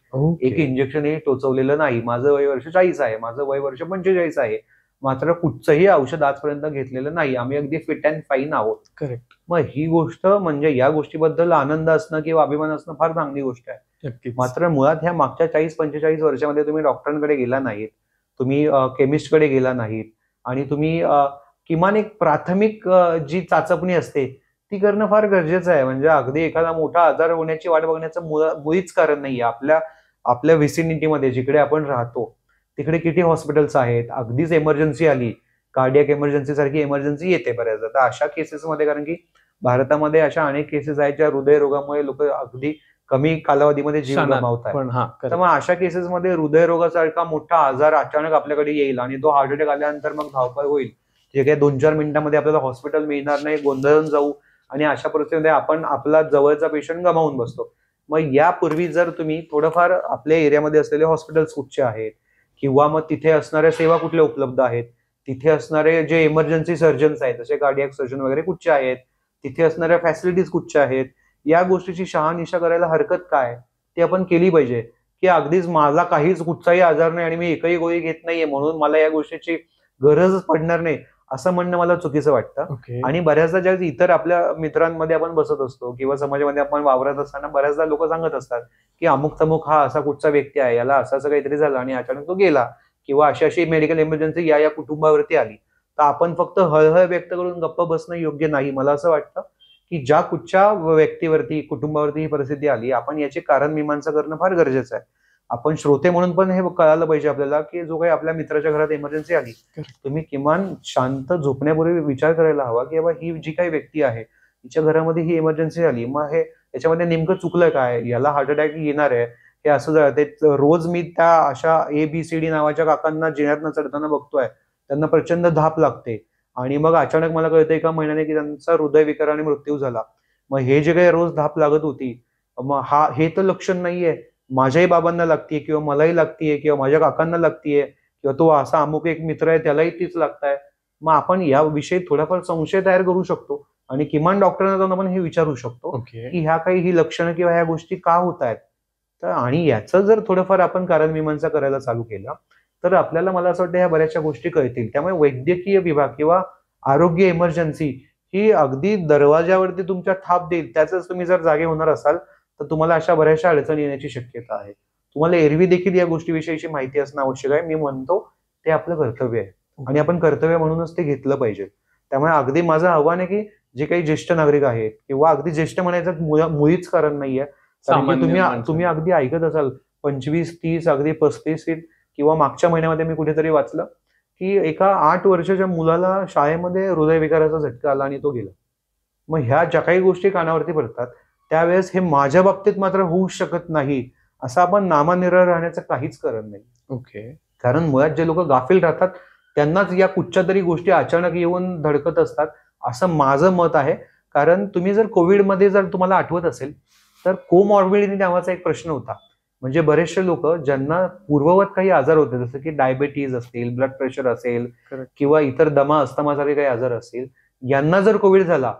एक इंजेक्शनही टोचवलेलं नाही, माझं वय वर्ष 40 आहे, माझं वय वर्ष 45 आहे, मात्र कुठचंही औषध आजपर्यंत घेतलेलं नाही, आम्ही अगदी फिट अँड फाईन आहोत. करेक्ट. मग ही गोष्ट म्हणजे या गोष्टीबद्दल आनंद असणं किंवा अभिमान असणं फार चांगली गोष्ट आहे. मात्र मुळात ह्या मागच्या 40-45 वर्षामध्ये तुम्ही डॉक्टरांकडे गेला नाहीत, तुम्ही केमिस्टकडे गेला नाहीत आणि तुम्ही किमान एक प्राथमिक जी चाचपणी असते ती करणं फार गरजेचं आहे. म्हणजे अगदी एखादा मोठा आजार होण्याची वाट बघण्याचं मुळीच कारण नाहीये. आपल्या व्हिसिनिटीमध्ये जिकडे आपण राहतो तिकडे किती हॉस्पिटल्स आहेत. अगदीच एमर्जन्सी आली, कार्डियक एमर्जन्सी सारखी एमर्जन्सी येते बऱ्याचदा. तर अशा केसेसमध्ये कारण की भारतामध्ये अशा अनेक केसेस आहेत ज्या हृदयरोगामुळे लोक अगदी कमी कालावधीमध्ये जीव गमावतात. तर मग अशा केसेसमध्ये हृदयरोगासारखा मोठा आजार अचानक आपल्याकडे येईल आणि तो हार्ट अटॅक आल्यानंतर मग धावपळ होईल, जे काही 2-4 मिनिटांमध्ये आपल्याला हॉस्पिटल मिळणार नाही, गोंधळून जाऊ आणि अशा परिस्थितीमध्ये आपण आपला जवळचा पेशंट गमावून बसतो. मग यापूर्वी जर तुम्ही थोडंफार आपल्या एरियामध्ये असलेले हॉस्पिटल्स कुठचे आहेत किंवा मग तिथे असणाऱ्या सेवा कुठल्या उपलब्ध आहेत, तिथे असणारे जे इमर्जन्सी सर्जन्स आहेत जसे कार्डियक सर्जन वगैरे कुठचे आहेत, तिथे असणाऱ्या फॅसिलिटीज कुठच्या आहेत, या गोष्टीची शहानिशा करायला हरकत काय ती आपण केली पाहिजे. की अगदीच मला काहीच कुठचाही आजार नाही आणि मी एकही गोळी घेत नाहीये म्हणून मला या गोष्टीची गरजच पडणार नाही असं म्हणणं मला चुकीचं वाटतं. आणि बऱ्याचदा ज्यावेळेस इतर आपल्या मित्रांमध्ये आपण बसत असतो किंवा समाजामध्ये आपण वावरत असताना बऱ्याचदा लोक सांगत असतात की अमुक तमुक हा असा कुठचा व्यक्ती आहे, याला असं असं काहीतरी झालं आणि अचानक तो गेला किंवा अशी अशी मेडिकल इमर्जन्सी या कुटुंबावरती आली. तर आपण फक्त हळहळ व्यक्त करून गप्प बसणं योग्य नाही. मला असं वाटतं की ज्या कुठच्या व्यक्तीवरती कुटुंबावरती ही परिस्थिती आली आपण याची कारण मीमांसा करणं फार गरजेचं आहे. आपण श्रोते म्हणून पण हे कळायला पाहिजे आपल्याला की जो काही आपल्या मित्राच्या घरात इमर्जन्सी आली तुम्ही किमान शांत झोपण्यापूर्वी विचार करायला हवा की बाबा ही जी काही व्यक्ती आहे तिच्या घरामध्ये ही इमर्जन्सी आली, मग हे याच्यामध्ये नेमकं चुकलं काय, याला हार्ट अटॅक येणार आहे हे असं ते रोज मी त्या अशा ABCD नावाच्या काकांना जिन्यातनं चढताना बघतोय, त्यांना प्रचंड धाप लागते आणि मग अचानक मला कळतं एका महिन्याने की त्यांचा हृदयविकाराने मृत्यू झाला. मग हे जे काही रोज धाप लागत होती मग हे तर लक्षण नाहीये, माझ्याही बाबांना लागतीये किंवा मलाही लागतीये किंवा माझ्या काकांना लागतीये किंवा तो असा अमुक एक मित्र आहे त्यालाही तीच लागताय. मग आपण याविषयी थोडाफार संशय तयार करू शकतो आणि किमान डॉक्टरांना जाऊन आपण हे विचारू शकतो की ह्या काही ही लक्षणं किंवा ह्या गोष्टी का होत आहेत. तर आणि याचं जर थोडंफार आपण कारण मीमांसा करायला चालू केला तर आपल्याला मला असं वाटतं ह्या बऱ्याचशा गोष्टी कळतील. त्यामुळे वैद्यकीय विभाग किंवा आरोग्य इमर्जन्सी ही अगदी दरवाजावरती तुमच्या थाप देईल त्याच तुम्ही जर जागे होणार असाल तर तुम्हाला अशा बऱ्याचशा अडचणी येण्याची शक्यता आहे. तुम्हाला एरवी देखील या गोष्टीविषयीची माहिती असणं आवश्यक आहे. मी म्हणतो ते आपलं कर्तव्य आहे आणि आपण कर्तव्य म्हणूनच ते घेतलं पाहिजे. त्यामुळे अगदी माझं आव्हान आहे की जे काही ज्येष्ठ नागरिक आहेत किंवा अगदी ज्येष्ठ म्हणायचं मुळीच कारण नाहीये, कारण की तुम्ही अगदी ऐकत असाल 25-30 अगदी 35 किंवा मागच्या महिन्यामध्ये मी कुठेतरी वाचलं की एका 8 वर्षाच्या मुलाला शाळेमध्ये हृदयविकाराचा झटका आला आणि तो गेला. मग ह्या ज्या काही गोष्टी कानावरती पडतात त्यावेळेस हे माझ्या बाबतीत मात्र होऊ शकत नाही असं आपण नामानिरळ राहण्याचं काहीच कारण नाही. ओके. कारण मुळात जे लोक गाफील राहतात त्यांनाच या कुठच्या तरी गोष्टी अचानक येऊन धडकत असतात असं माझं मत आहे. कारण तुम्ही जर कोविडमध्ये जर तुम्हाला आठवत असेल तर कोमॉर्बिडिटी नावाचा एक प्रश्न होता. म्हणजे बरेचसे लोक ज्यांना पूर्ववत काही आजार होते जसं की डायबिटीज असतील, ब्लड प्रेशर असेल किंवा इतर दमा अस्थमासारखे काही आजार असतील, यांना जर कोविड झाला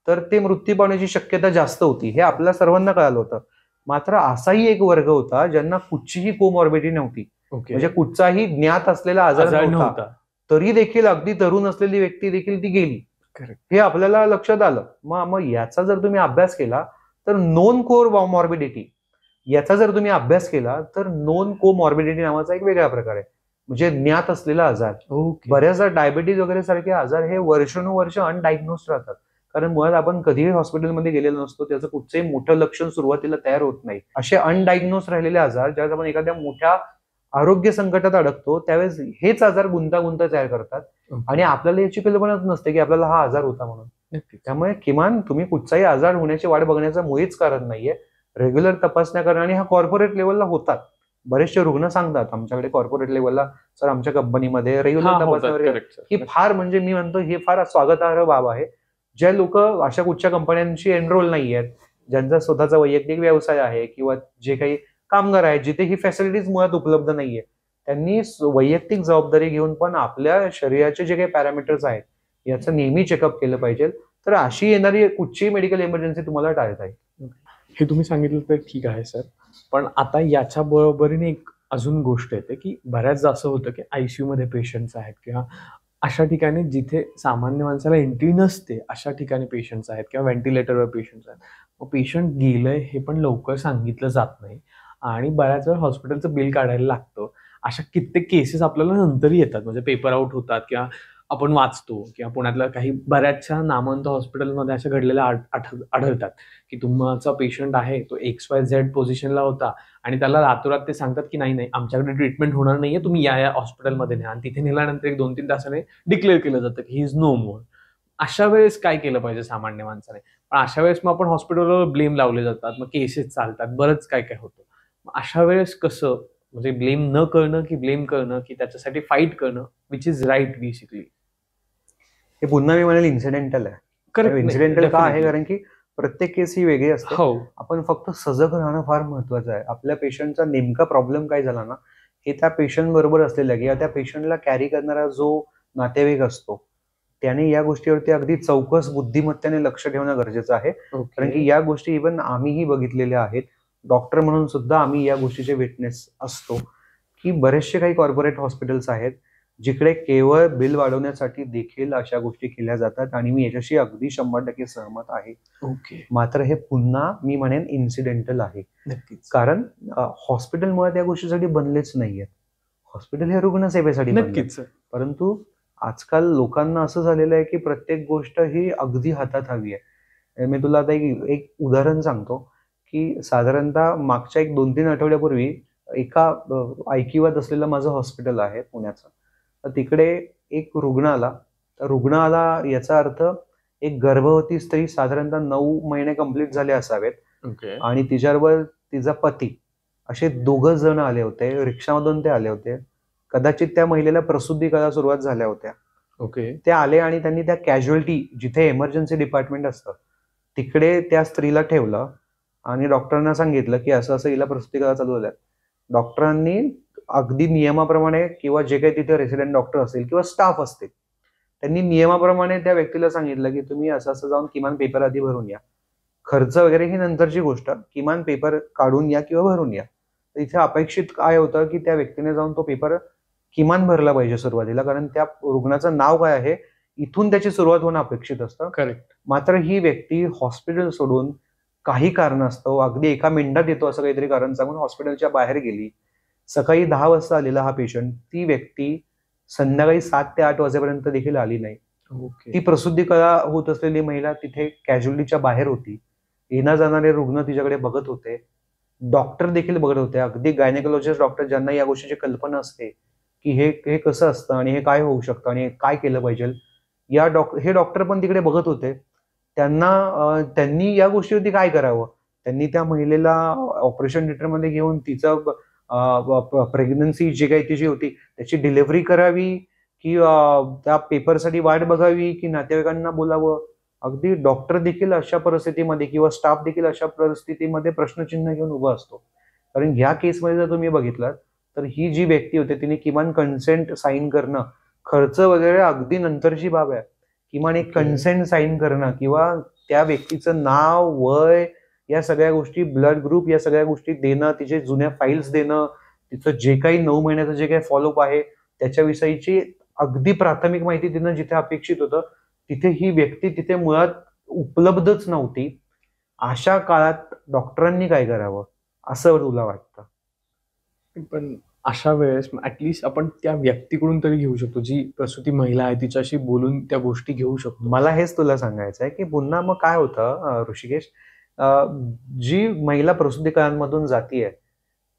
तर ते मृत्यू पावण्याची शक्यता जास्त होती. हे आपल्या सर्वांना कळालं होतं. मात्र असाही एक वर्ग होता ज्यांना कुठचीही कोमॉर्बिडिटी नव्हती, म्हणजे कुठचाही ज्ञात असलेला आजार नव्हता, तरी देखील अगदी तरुण असलेली व्यक्ती देखील ती गेली. हे आपल्याला लक्षात आलं. मग याचा जर तुम्ही अभ्यास केला तर नॉन कोमॉर्बिडिटी याचा जर तुम्ही अभ्यास केला तर नॉन कोमॉर्बिडिटी नावाचा एक वेगळा प्रकार आहे, म्हणजे ज्ञात असलेला आजार. बऱ्याचदा डायबिटीज वगैरे सारखे आजार हे वर्षानुवर्ष अनडायग्नोस्ड राहतात. कारण मुळात आपण कधीही हॉस्पिटलमध्ये गेलेलो नसतो, त्याचं कुठचंही मोठं लक्षण सुरुवातीला तयार होत नाही. असे अनडायग्नोस्ड राहिलेले आजार ज्यावेळेस आपण एखाद्या मोठ्या आरोग्य संकटात अडकतो त्यावेळेस हेच आजार गुंतागुंत तयार करतात आणि आपल्याला याची कल्पनाच नसते की आपल्याला हा आजार होता म्हणून. त्यामुळे किमान तुम्ही कुठचाही आजार होण्याची वाट बघण्याचं मुळीच कारण नाहीये. रेग्युलर तपासण्या करणं, आणि हा कॉर्पोरेट लेवलला होतात. बरेचसे रुग्ण सांगतात आमच्याकडे कॉर्पोरेट लेवलला सर आमच्या कंपनीमध्ये रेग्युलर तपासण्या, ही फार म्हणजे मी म्हणतो हे फार स्वागतार्ह बाब आहे. जे लोक अशा कुठच्या कंपन्यांशी एनरोल नाही आहेत, ज्यांचा स्वतःचा वैयक्तिक व्यवसाय आहे किंवा जे काही कामगार आहेत जिथे ही फॅसिलिटीज मुळात उपलब्ध नाहीये, त्यांनी वैयक्तिक जबाबदारी घेऊन पण आपल्या शरीराचे जे काही पॅरामीटर्स आहेत याचं नेहमी चेकअप केलं पाहिजे. तर अशी येणारी कुठची मेडिकल इमर्जन्सी तुम्हाला टाळता येईल. हे तुम्ही सांगितलं तर ठीक आहे सर, पण आता याच्या बरोबरीने एक अजून गोष्ट येते की बऱ्याचदा असं होतं की आयसीयू मध्ये पेशंट्स आहेत किंवा अशा ठिकाणी जिथे सामान्य माणसाला एंट्री नसते अशा ठिकाणी पेशंट्स आहेत किंवा व्हेंटिलेटरवर पेशंट्स आहेत. मग पेशंट गेलंय हे पण लवकर सांगितलं जात नाही आणि बऱ्याच वेळा हॉस्पिटलचं बिल काढायला लागतं. अशा कित्येक केसेस आपल्याला नंतरही येतात, म्हणजे पेपर आउट होतात किंवा आपण वाचतो किंवा पुण्यातल्या काही बऱ्याचशा नामवंत हॉस्पिटलमध्ये अशा घडलेल्या आढळतात की तुमचा पेशंट आहे तो XYZ पोझिशनला होता आणि त्याला रातोरात ते सांगतात की नाही आमच्याकडे ट्रीटमेंट होणार नाहीये, तुम्ही या हॉस्पिटलमध्ये न्या, आणि तिथे नेल्यानंतर 1-2-3 तासाने डिक्लेअर केलं जातं की ही इज नो मोर. अशा वेळेस काय केलं पाहिजे सामान्य माणसाने? पण अशा वेळेस मग आपण हॉस्पिटलवर ब्लेम लावले जातात, मग केसेस चालतात, बरंच काय काय होतं. अशा वेळेस कसं, म्हणजे ब्लेम न करणं की ब्लेम करणं की त्याच्यासाठी फाईट करणं, विच इज राईट बेसिकली? हे पुन्हा मी म्हणेल इन्सिडेंटल आहे. इन्सिडेंटल का आहे? कारण की प्रत्येक केस ही वेगळी असते. आपण फक्त सजग राहणं फार महत्वाचं आहे. आपल्या पेशंटचा नेमका प्रॉब्लेम काय झाला ना हे त्या पेशंट बरोबर असलेला किंवा त्या पेशंटला कॅरी करणारा जो नातेवाईक असतो त्याने या गोष्टीवरती अगदी चौकस बुद्धिमत्तेने लक्ष ठेवणं गरजेचं आहे. कारण की या गोष्टी इव्हन आम्हीही बघितलेल्या आहेत. डॉक्टर म्हणून सुद्धा आम्ही या गोष्टीचे विटनेस असतो की बरेचसे काही कॉर्पोरेट हॉस्पिटल्स आहेत जिकडे केवळ बिल वाढवण्यासाठी देखील अशा गोष्टी केल्या जातात आणि मी याच्याशी अगदी 100% सहमत आहे. मात्र हे पुन्हा मी म्हणेन इन्सिडेंटल आहे. कारण हॉस्पिटल मुळात या गोष्टीसाठी बनलेच नाहीयेत. हॉस्पिटल हे रुग्णसेवेसाठी नक्कीच, परंतु आजकाल लोकांना असं झालेलं आहे की प्रत्येक गोष्ट ही अगदी हातात हवी आहे. मी तुला आता एक उदाहरण सांगतो की साधारणतः मागच्या 1-2-3 आठवड्यापूर्वी एका ऐकिवात असलेलं माझं हॉस्पिटल आहे पुण्याचं, तर तिकडे एक रुग्ण आला. तर रुग्ण आला याचा अर्थ एक गर्भवती स्त्री, साधारणतः 9 महिने कंप्लीट झाले असावेत आणि तिच्याबरोबर तिचा पती, असे 2 जण आले होते. रिक्षामधून ते आले होते. कदाचित त्या महिलेला प्रसूती कळा सुरुवात झाल्या होत्या. ते आले आणि त्यांनी त्या कॅज्युअल्टी जिथे इमर्जन्सी डिपार्टमेंट असतं तिकडे त्या स्त्रीला ठेवलं आणि डॉक्टरांना सांगितलं की असं असं हिला प्रसूती कळा चालू झाल्या. डॉक्टरांनी अगदी नियमाप्रमाणे किंवा जे काही तिथे रेसिडेंट डॉक्टर असतील किंवा स्टाफ असतील त्यांनी नियमाप्रमाणे त्या व्यक्तीला सांगितलं की तुम्ही असं असं जाऊन किमान पेपर आधी भरून या. खर्च वगैरे ही नंतरची गोष्ट, किमान पेपर काढून या किंवा भरून या. तर इथे अपेक्षित काय होतं की त्या व्यक्तीने जाऊन तो पेपर किमान भरला पाहिजे सुरुवातीला, कारण त्या रुग्णाचं नाव काय आहे इथून त्याची सुरुवात होणं अपेक्षित असतं. मात्र ही व्यक्ती हॉस्पिटल सोडून काही कारणास्तव अगदी 1 मिनिटात येतो असं काहीतरी कारण सांगून हॉस्पिटलच्या बाहेर गेली. सकाळी 10 वाजता आलेला हा पेशंट, ती व्यक्ती संध्याकाळी 7 ते 8 वाजेपर्यंत देखील आली नाही. ती प्रसूती कळा होत असलेली महिला तिथे कॅज्युअल्टीच्या बाहेर होती. येणं जाणारे रुग्ण तिच्याकडे बघत होते, डॉक्टर देखील बघत होते, अगदी गायनेकोलॉजिस्ट डॉक्टर ज्यांना या गोष्टीची कल्पना असते की हे कसं असतं आणि हे काय होऊ शकतं आणि काय केलं पाहिजे, हे डॉक्टर पण तिकडे बघत होते. त्यांनी या गोष्टीवरती काय करावं? त्यांनी त्या महिलेला ऑपरेशन थिएटरमध्ये घेऊन तिचं प्रेग्नन्सी जे काही तिची होती त्याची डिलिव्हरी करावी, की त्या पेपरसाठी वाट बघावी, की नातेवाईकांना बोलावं? अगदी डॉक्टर देखील अशा परिस्थितीमध्ये किंवा स्टाफ देखील अशा परिस्थितीमध्ये प्रश्नचिन्ह घेऊन उभा असतो. कारण ह्या केसमध्ये जर तुम्ही बघितलात तर ही जी व्यक्ती होती तिने किमान कन्सेंट साईन करणं, खर्च वगैरे अगदी नंतरची बाब आहे. किमान एक Okay. कन्सेंट साईन करणं किंवा त्या व्यक्तीचं नाव, वय, या सगळ्या गोष्टी, ब्लड ग्रुप, या सगळ्या गोष्टी देणं, तिचे जुन्या फाईल्स देणं, तिचं जे काही 9 महिन्याचं जे काही फॉलोअप आहे त्याच्याविषयीची अगदी प्राथमिक माहिती देणं जिथे अपेक्षित होतं, तिथे ही व्यक्ती तिथे मुळात उपलब्धच नव्हती. अशा काळात डॉक्टरांनी काय करावं असं तुला वाटतं? पण अशा वेळेस ऍटलिस्ट आपण त्या व्यक्तीकडून तरी घेऊ शकतो, जी प्रसूती महिला आहे तिच्याशी बोलून त्या गोष्टी घेऊ शकतो. मला हेच तुला सांगायचं आहे की पुन्हा मग काय होतं ऋषिकेश, जी महिला प्रसूती काळांमधून जातीये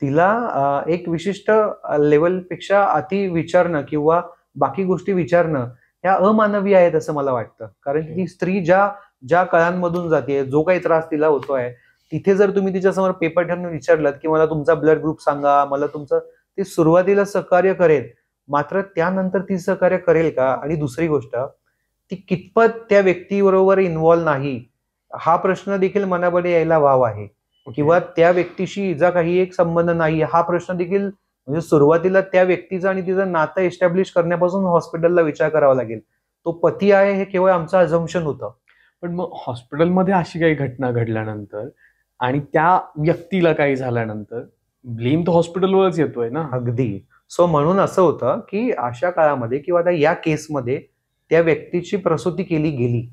तिला एक विशिष्ट लेवलपेक्षा अति विचारणं किंवा बाकी गोष्टी विचारणं ह्या अमानवी आहेत असं मला वाटतं. कारण की ती स्त्री ज्या ज्या कळांमधून जाते, जो काही त्रास तिला होतोय, तिथे जर तुम्ही तिच्यासमोर पेपर ठेवून विचारलात की मला तुमचा ब्लड ग्रुप सांगा, मला तुमचं, ती सुरुवातीला सहकार्य करेल, मात्र त्यानंतर ती सहकार्य करेल का? आणि दुसरी गोष्ट, ती कितपत त्या व्यक्तीबरोबर इन्व्हॉल्व नाही, हा प्रश्न देखील मनामध्ये यायला वाव आहे. किंवा त्या व्यक्तीशी हिचा काही एक संबंध नाही, हा प्रश्न देखील, म्हणजे सुरुवातीला त्या व्यक्तीचं आणि तिचं नातं एस्टॅब्लिश करण्यापासून हॉस्पिटलला विचार करावा लागेल. तो पती आहे हे केवळ आमचं अझम्पशन होतं. पण मग हॉस्पिटलमध्ये अशी काही घटना घडल्यानंतर आणि त्या व्यक्तीला काही झाल्यानंतर ब्लेम तर हॉस्पिटलवरच येतोय ना. अगदी. सो म्हणून असं होतं की अशा काळामध्ये किंवा आता या केसमध्ये त्या व्यक्तीची प्रसूती केली गेली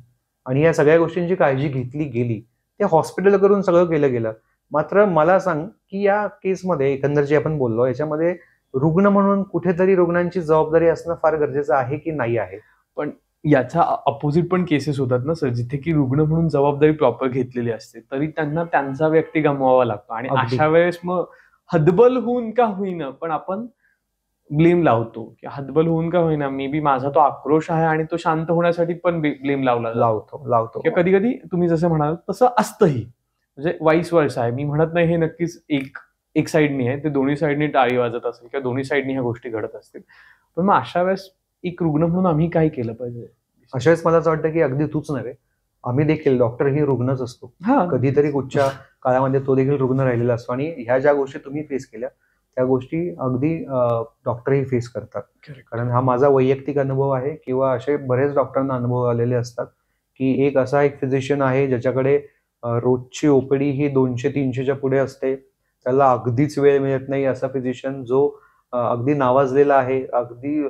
आणि या सगळ्या गोष्टींची काळजी घेतली गेली, ते हॉस्पिटल करून सगळं केलं गेलं. मात्र मला सांग की या केसमध्ये एकंदर जे आपण बोललो याच्यामध्ये रुग्ण म्हणून कुठेतरी रुग्णांची जबाबदारी असणं फार गरजेचं आहे की नाही आहे? याच्या अपोजिट पण केसेस होतात ना सर, जिथे की रुग्ण म्हणून जबाबदारी प्रॉपर घेतलेली असते तरी त्यांना त्यांचा व्यक्ती गमवावा लागतो आणि अगदी. अशा वेळेस मग हतबल होऊन का होईना पण आपण ब्लेम लावतो, की हतबल होऊन का होईना, मे बी माझा तो आक्रोश आहे आणि तो शांत होण्यासाठी पण ब्लेम लावला जातो. लावतो. कधी कधी तुम्ही जसं म्हणाल तसं असतंही, म्हणजे वाईस वर्ष आहे. मी म्हणत नाही हे नक्कीच एक साईडनी आहे, ते दोन्ही साईडनी टाळी वाजत असेल किंवा दोन्ही साईडनी ह्या गोष्टी घडत असतील. पण मग अशा वेळेस एक रुग्ण म्हणून आम्ही काय केलं पाहिजे? अशा वेळेस मला असं वाटतं की अगदी तूच नव्हे, आम्ही देखील, डॉक्टर ही रुग्णच असतो. हा, कधीतरी कुठच्या काळामध्ये तो देखील रुग्ण राहिलेला असतो आणि ह्या ज्या गोष्टी तुम्ही फेस केल्या त्या गोष्टी अगदी डॉक्टरही फेस करतात. कारण हा माझा वैयक्तिक अनुभव आहे किंवा असे बरेच डॉक्टरांना अनुभव आलेले असतात की एक असा एक फिजिशियन आहे ज्याच्याकडे रोजची ओपीडी ही 200-300च्या पुढे असते, त्याला अगदीच वेळ मिळत नाही. असा फिजिशियन जो अगदी नावाजलेला आहे, अगदी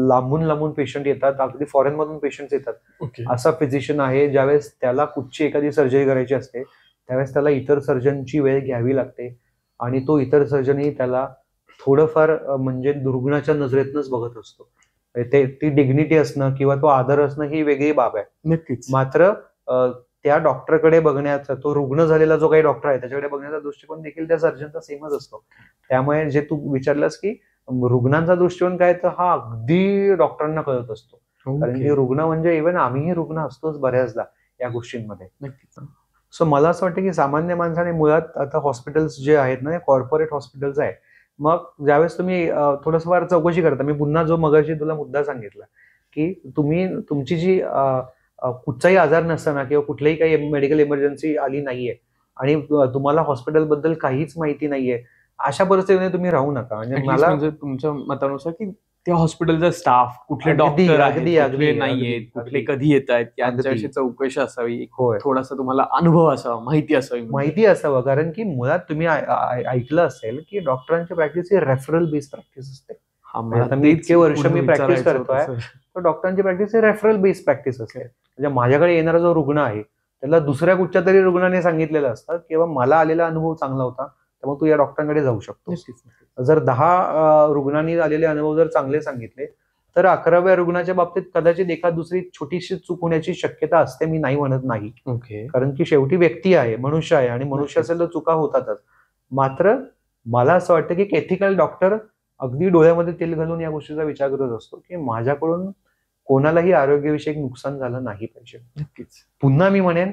लांबून लांबून पेशंट येतात, अगदी फॉरेन मधून पेशंट येतात. ओके. असा फिजिशियन आहे ज्यावेळेस त्याला कुठची एखादी सर्जरी करायची असते त्यावेळेस त्याला इतर सर्जनची वेळ घ्यावी लागते आणि तो इतर सर्जनही त्याला थोडंफार म्हणजे रुग्णाच्या नजरेतनच बघत असतो. ती डिग्निटी असणं किंवा तो आदर असणं ही वेगळी बाब आहे. नक्कीच. मात्र त्या डॉक्टरकडे बघण्याचा, तो रुग्ण झालेला जो काही डॉक्टर आहे त्याच्याकडे बघण्याचा दृष्टिकोन देखील त्या सर्जनचा सेमच असतो. त्यामुळे जे तू विचारलंस की रुग्णांचा दृष्टिकोन काय, तर हा अगदी डॉक्टरांना कळत असतो. कारण की रुग्ण म्हणजे इव्हन आम्हीही रुग्ण असतोच बऱ्याचदा या गोष्टींमध्ये. नक्कीच. सो मला असं वाटतं की सामान्य माणसाने मुळात आता हॉस्पिटल्स जे आहेत ना, कॉर्पोरेट हॉस्पिटल्स आहे, मग ज्यावेळेस तुम्ही थोडंसं फार चौकशी करता, मी पुन्हा जो मगाशी तुला मुद्दा सांगितला की तुम्ही तुमची जी कुठचाही आजार नसताना किंवा कुठल्याही काही मेडिकल इमर्जन्सी आली नाहीये आणि तुम्हाला हॉस्पिटलबद्दल काहीच माहिती नाहीये, अशा परिस्थितीने तुम्ही राहू नका. At म्हणजे least मला म्हणजे तुमच्या मतानुसार की त्या हॉस्पिटलचा स्टाफ, कुठले अगदी, डॉक्टर आहेत, अगदी, कुठले अगदी, नाहीयेत, अगदी, कुठले अगदी. कधी येत आहेत, यांच्याविषयी अगदी. चौकशी असावी, होय, थोडासा तुम्हाला अनुभव असावा, माहिती असावी. माहिती असावं. कारण की मुळात तुम्ही ऐकलं असेल की डॉक्टरांची प्रॅक्टिस ही रेफरल बेस्ड प्रॅक्टिस असते. हा, म्हणजे आता मला मी तेच इतके वर्ष पुढे मी प्रॅक्टिस विचारायचं होतं, करतोय, सर. तर डॉक्टरांची प्रॅक्टिस ही रेफरल बेस्ड प्रॅक्टिस असते. म्हणजे माझ्याकडे येणारा जो रुग्ण आहे त्याला दुसऱ्या कुठच्या तरी रुग्णाने सांगितलेलं असतं किंवा मला आलेला अनुभव चांगला होता त्यामुळे तू या डॉक्टरांकडे जाऊ शकतो. नक्कीच. जर 10 रुग्णांनी आलेले अनुभव जर चांगले सांगितले तर 11व्या रुग्णाच्या बाबतीत कदाचित एखाद दुसरी छोटीशी चूक होण्याची शक्यता असते, मी नाही म्हणत नाही. ओके. कारण की शेवटी व्यक्ती आहे, मनुष्य आहे आणि मनुष्य असेल तर चुका होतातच. मात्र मला असं वाटतं की एथिकल डॉक्टर अगदी डोळ्यामध्ये तेल घालून या गोष्टीचा विचार करत असतो की माझ्याकडून कोणालाही आरोग्यविषयक नुकसान झालं नाही पाहिजे. नक्कीच. पुन्हा मी म्हणेन,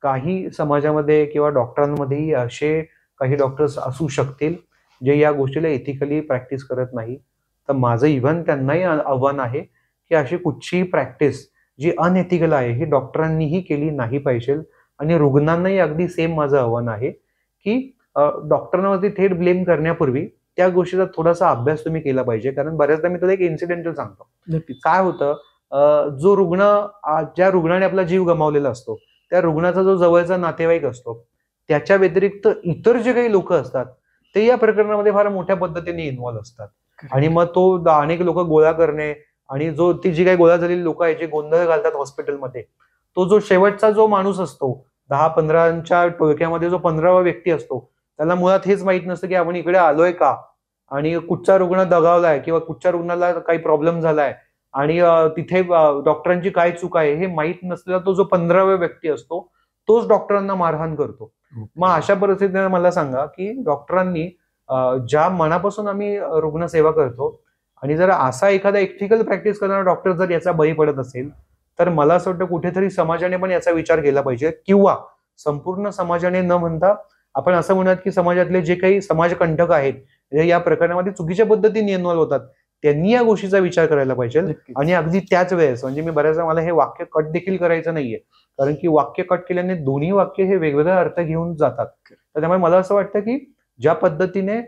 काही समाजामध्ये किंवा डॉक्टरांमध्येही असे काही डॉक्टर्स असू शकतील जे या गोष्टीला एथिकली प्रॅक्टिस करत नाही. तर माझं इव्हन त्यांनाही आव्हान आहे की अशी कुठचीही प्रॅक्टिस जी अनएथिकल आहे ही डॉक्टरांनीही केली नाही पाहिजे. आणि रुग्णांनाही अगदी सेम माझं आव्हान आहे की डॉक्टरांवरती थेट ब्लेम करण्यापूर्वी त्या गोष्टीचा थोडासा अभ्यास तुम्ही केला पाहिजे. कारण बऱ्याचदा मी तुला एक इन्सिडेंटल सांगतो. नक्कीच. काय होतं, जो रुग्ण ज्या रुग्णाने आपला जीव गमावलेला असतो त्या रुग्णाचा जो जवळचा नातेवाईक असतो त्याच्या व्यतिरिक्त इतर जे काही लोक असतात ते या प्रकरणामध्ये फार मोठ्या पद्धतीने इन्व्हॉल्व्ह असतात. आणि मग तो अनेक लोक गोळा करणे आणि ती जी काही गोळा झालेली लोक आहेत जे गोंधळ घालतात हॉस्पिटलमध्ये, तो जो शेवटचा जो माणूस असतो 10-15च्या टोळक्यामध्ये जो 15वा व्यक्ती असतो त्याला मुळात हेच माहित नसतं की आपण इकडे आलोय का आणि कुठचा रुग्ण दगावलाय किंवा कुठच्या रुग्णाला काही प्रॉब्लेम झालाय आणि तिथे डॉक्टरांची काय चूक आहे हे माहीत नसलेला तो जो 15वा व्यक्ती असतो तोच डॉक्टरांना मारहाण करतो. मग अशा परिस्थितीने मला सांगा की डॉक्टरांनी ज्या मनापासून आम्ही रुग्णसेवा करतो आणि जर असा एखादा एथिकल प्रॅक्टिस करणारा डॉक्टर जर याचा बळी पडत असेल तर मला असं वाटतं कुठेतरी समाजाने पण याचा विचार केला पाहिजे. किंवा संपूर्ण समाजाने न म्हणता आपण असं म्हणूयात की समाजातले जे काही समाजकंटक आहेत या प्रकरणामध्ये चुकीच्या पद्धतीने इन्व्हॉल्व्ह होतात त्यांनी या गोष्टीचा विचार करायला पाहिजे. आणि अगदी त्याच वेळेस म्हणजे मी बऱ्याचदा मला हे वाक्य कट देखील करायचं नाहीये कारण की वाक्य कट केल्याने दोन्ही वाक्य हे वेगवेगळा अर्थ घेऊन जातात. तर त्यामुळे मला असं वाटतं की ज्या पद्धतीने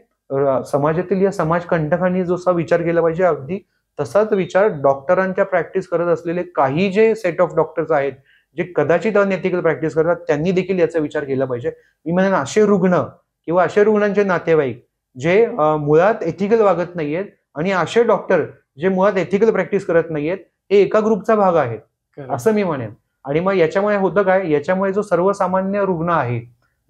समाजातील या समाजकंटकांनी जसा विचार केला पाहिजे अगदी तसाच विचार डॉक्टरांच्या प्रॅक्टिस करत असलेले काही जे सेट ऑफ डॉक्टर्स आहेत जे कदाचित अनएथिकल प्रॅक्टिस करतात त्यांनी देखील याचा विचार केला पाहिजे. मी म्हणेन असे रुग्ण किंवा असे रुग्णांचे नातेवाईक जे मुळात एथिकल वागत नाहीयेत आणि असे डॉक्टर जे मुळात एथिकल प्रॅक्टिस करत नाहीयेत हे एका ग्रुपचा भाग आहेत असं मी म्हणेन. आणि मग याच्यामुळे होतं काय, याच्यामुळे जो सर्वसामान्य रुग्ण आहे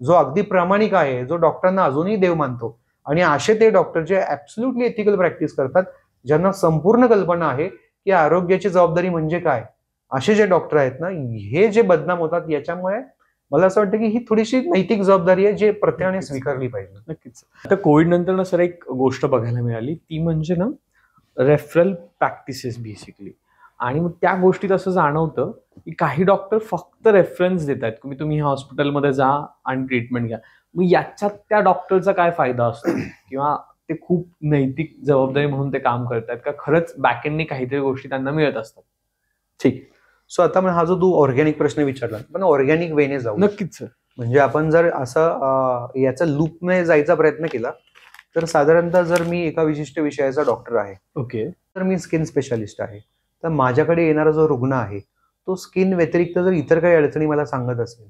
जो अगदी प्रामाणिक आहे जो डॉक्टरांना अजूनही देव मानतो आणि असे ते डॉक्टर जे ऍब्सोल्युटली एथिकल प्रॅक्टिस करतात ज्यांना संपूर्ण कल्पना आहे की आरोग्याची जबाबदारी म्हणजे काय, असे जे डॉक्टर आहेत ना हे जे बदनाम होतात याच्यामुळे मला असं वाटतं की ही थोडीशी नैतिक जबाबदारी आहे जे प्रत्येकाने स्वीकारली पाहिजे. नक्कीच. आता कोविड नंतर ना सर एक गोष्ट बघायला मिळाली ती म्हणजे ना रेफरल प्रॅक्टिसेस बेसिकली. आणि मग त्या गोष्टीत असं जाणवतं की काही डॉक्टर फक्त रेफरन्स देतात की तुम्ही ह्या हॉस्पिटलमध्ये जा आणि ट्रीटमेंट घ्या. मग याच्यात त्या डॉक्टरचा काय फायदा असतो किंवा ते खूप नैतिक जबाबदारी म्हणून ते काम करतात का खरंच बॅकएंडने काहीतरी गोष्टी त्यांना मिळत असतात? ठीक. सो आता हा जो तू ऑर्गॅनिक प्रश्न विचारला पण ऑर्गॅनिक वेने जाऊ. नक्कीच सर. म्हणजे आपण जर असं याचा लूपने जायचा प्रयत्न केला तर साधारणतः जर मी एका विशिष्ट विषयाचा डॉक्टर आहे ओके तर मी स्किन स्पेशालिस्ट आहे तर माझ्याकडे येणारा जो रुग्ण आहे तो स्किन व्यतिरिक्त जर इतर काही अडचणी मला सांगत असेल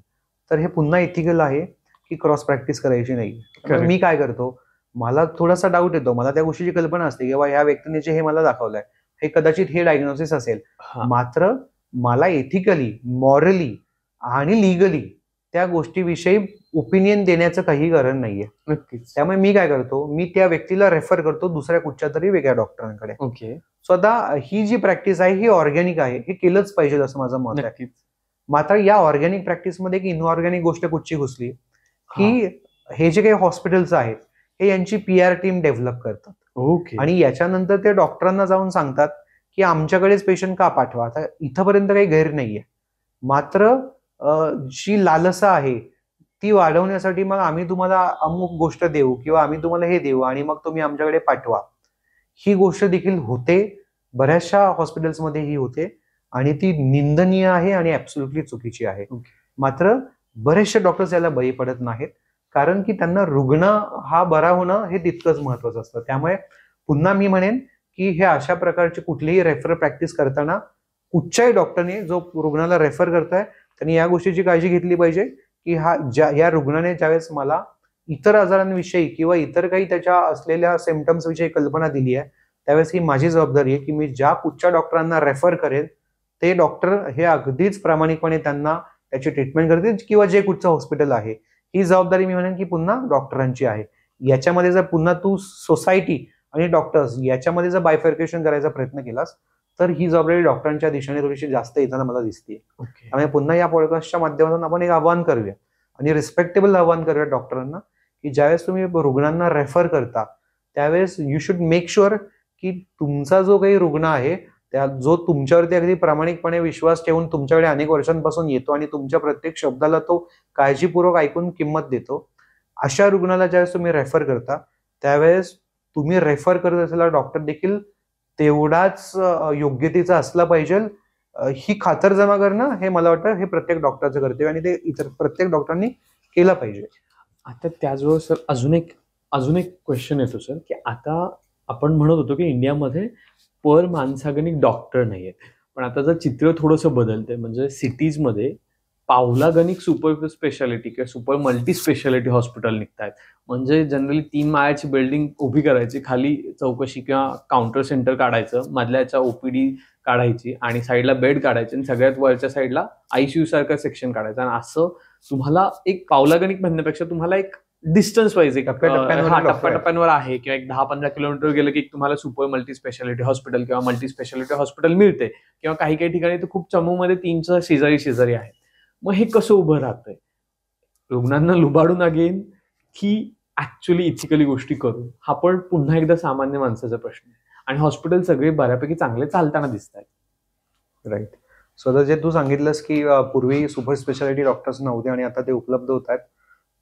तर हे पुन्हा एथिकल आहे की क्रॉस प्रॅक्टिस करायची नाही. मी काय करतो, मला थोडासा डाऊट येतो, मला त्या गोष्टीची कल्पना असते की बाबा ह्या व्यक्तीने जे हे मला दाखवलंय हे कदाचित हे डायग्नोसिस असेल मात्र मला एथिकली मॉरली आणि लिगली त्या गोष्टीविषयी ओपिनियन देण्याचं काही कारण नाहीये. नक्कीच. त्यामुळे मी काय करतो, मी त्या व्यक्तीला रेफर करतो दुसऱ्या कुठच्या तरी वेगळ्या डॉक्टरांकडे. ओके. सो आता ही जी प्रॅक्टिस आहे ही ऑर्गॅनिक आहे, हे केलंच पाहिजे असं माझं मत आहे. मात्र या ऑर्गॅनिक प्रॅक्टिसमध्ये एक इनऑर्गॅनिक गोष्ट कुठची घुसली की हे जे काही हॉस्पिटल्स आहेत हे यांची PR टीम डेव्हलप करतात. ओके. आणि याच्यानंतर ते डॉक्टरांना जाऊन सांगतात की आमच्याकडेच पेशंट का पाठवा. आता इथंपर्यंत काही गैर नाहीये मात्र जी लालसा आहे ती वाढवण्यासाठी मग आम्ही तुम्हाला अमुक गोष्ट देऊ किंवा आम्ही तुम्हाला हे देऊ आणि मग तुम्ही आमच्याकडे पाठवा, ही गोष्ट देखील होते बऱ्याचशा हॉस्पिटल्समध्ये ही होते आणि ती निंदनीय आहे आणि ऍब्सोल्युटली चुकीची आहे. मात्र बरेचसे डॉक्टर्स याला बळी पडत नाहीत कारण की त्यांना रुग्ण हा बरा होणं हे तितकंच महत्वाचं असतं. त्यामुळे पुन्हा मी म्हणेन की हे अशा प्रकारची कुठलीही रेफर प्रॅक्टिस करताना कुठच्याही डॉक्टरने जो रुग्णाला रेफर करतोय त्यांनी या गोष्टीची काळजी घेतली पाहिजे की या रुग्णाने ज्यावेळेस मला इतर आजारांविषयी किंवा इतर काही त्याच्या असलेल्या सिम्पटम्स विषयी कल्पना दिली आहे त्यावेळेस ही माझी जबाबदारी आहे की मी ज्या कुठच्या डॉक्टरांना रेफर करेल ते डॉक्टर हे अगदीच प्रामाणिकपणे त्यांना त्याची ट्रीटमेंट करतील किंवा जे कुठचं हॉस्पिटल आहे ही जबाबदारी मी म्हणेन की पुन्हा डॉक्टरांची आहे. याच्यामध्ये जर पुन्हा तू सोसायटी आणि डॉक्टर्स याच्यामध्ये जर बायफर्केशन करायचा प्रयत्न केलास तर ही जबाबदारी डॉक्टरांच्या दिशेने थोडीशी जास्त येताना मला दिसते. त्यामुळे पुन्हा या पॉडकास्टच्या माध्यमातून आपण एक आव्हान करूया आणि रिस्पेक्टेबल आव्हान करूया डॉक्टरांना की ज्यावेळेस तुम्ही रुग्णांना रेफर करता त्यावेळेस यू शुड मेक शुअर की तुमचा जो काही रुग्ण आहे जो तुमच्यावरती अगदी प्रामाणिकपणे विश्वास ठेवून तुमच्याकडे अनेक वर्षांपासून येतो आणि तुमच्या प्रत्येक शब्दाला तो काळजीपूर्वक ऐकून किंमत देतो, अशा रुग्णाला ज्यावेळेस तुम्ही रेफर करता त्यावेळेस तुम्ही रेफर करत असलेला डॉक्टर देखील तेवढाच योग्यतेचा असला पाहिजे, ही खातर जमा करणं हे मला वाटतं हे प्रत्येक डॉक्टरचं कर्तव्य आणि ते इतर प्रत्येक डॉक्टरांनी केलं पाहिजे. आता त्याचबरोबर सर अजून एक क्वेश्चन येतो सर, की आता आपण म्हणत होतो की इंडियामध्ये पर माणसागणिक डॉक्टर नाहीयेत, पण आता जर चित्र थोडंसं बदलतंय, म्हणजे सिटीजमध्ये पावलागणिक सुपर स्पेशालिटी किंवा सुपर मल्टी स्पेशालिटी हॉस्पिटल निघतायत. म्हणजे जनरली 3 माळ्याची बिल्डिंग उभी करायची, खाली चौकशी किंवा काउंटर सेंटर काढायचं, मधल्याच्या ओपीडी काढायची आणि साईडला बेड काढायचे आणि सगळ्यात वरच्या साईडला आयसीयू सारखं सेक्शन काढायचं. आणि असं तुम्हाला एक पावलागणिक म्हणण्यापेक्षा तुम्हाला एक डिस्टन्स पाहिजे, टप्प्याटप्प्यांवर आहे, किंवा एक 10-15 किलोमीटर गेलं की तुम्हाला सुपर मल्टी स्पेशालिटी हॉस्पिटल किंवा मल्टी स्पेशालिटी हॉस्पिटल मिळते, किंवा काही ठिकाणी तर खूप चमूमध्ये 3 शेजारी आहेत. मग हे कसं उभं राहतंय? रुग्णांना लुबाडून अगेन की ऍक्च्युअली इथिकली गोष्टी करून? हा पण पुन्हा एकदा सामान्य माणसाचा प्रश्न आहे. आणि हॉस्पिटल सगळे बऱ्यापैकी चांगले चालताना दिसत आहेत. राईट. सो आता जे तू सांगितलंस की पूर्वी सुपर स्पेशालिटी डॉक्टर्स नव्हते आणि आता ते उपलब्ध होत आहेत,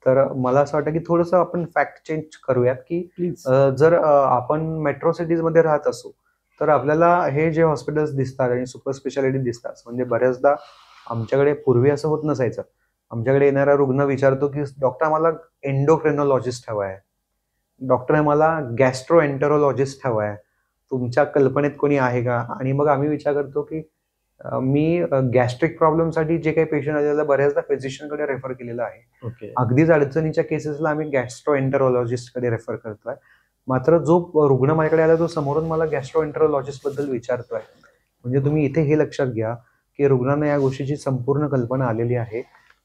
तर मला असं वाटतं की थोडंसं आपण फॅक्ट चेंज करूयात की प्लीज. जर आपण मेट्रो सिटीजमध्ये राहत असू तर आपल्याला हे जे हॉस्पिटल्स दिसतात आणि सुपर स्पेशालिटी दिसतात, म्हणजे बऱ्याचदा आमच्याकडे पूर्वी असं होत नसायचं. आमच्याकडे येणारा रुग्ण विचारतो की डॉक्टर मला एंडोक्रिनॉलॉजिस्ट हवा आहे, डॉक्टर मला गॅस्ट्रोएंटरोलॉजिस्ट हवा आहे, तुमच्या कल्पनेत कोणी आहे का? आणि मग आम्ही विचार करतो की मी गॅस्ट्रिक प्रॉब्लेमसाठी जे काही पेशंट आलेला बऱ्याचदा फिजिशियनकडे रेफर केलेलं आहे. ओके. अगदीच अडचणीच्या केसेसला आम्ही गॅस्ट्रोएंटरोलॉजिस्टकडे रेफर करतोय. मात्र जो रुग्ण माझ्याकडे आला तो समोरून मला गॅस्ट्रोएंटरोलॉजिस्ट बद्दल विचारतोय, म्हणजे तुम्ही इथे हे लक्षात घ्या की रुग्णांना या गोष्टीची संपूर्ण कल्पना आलेली आहे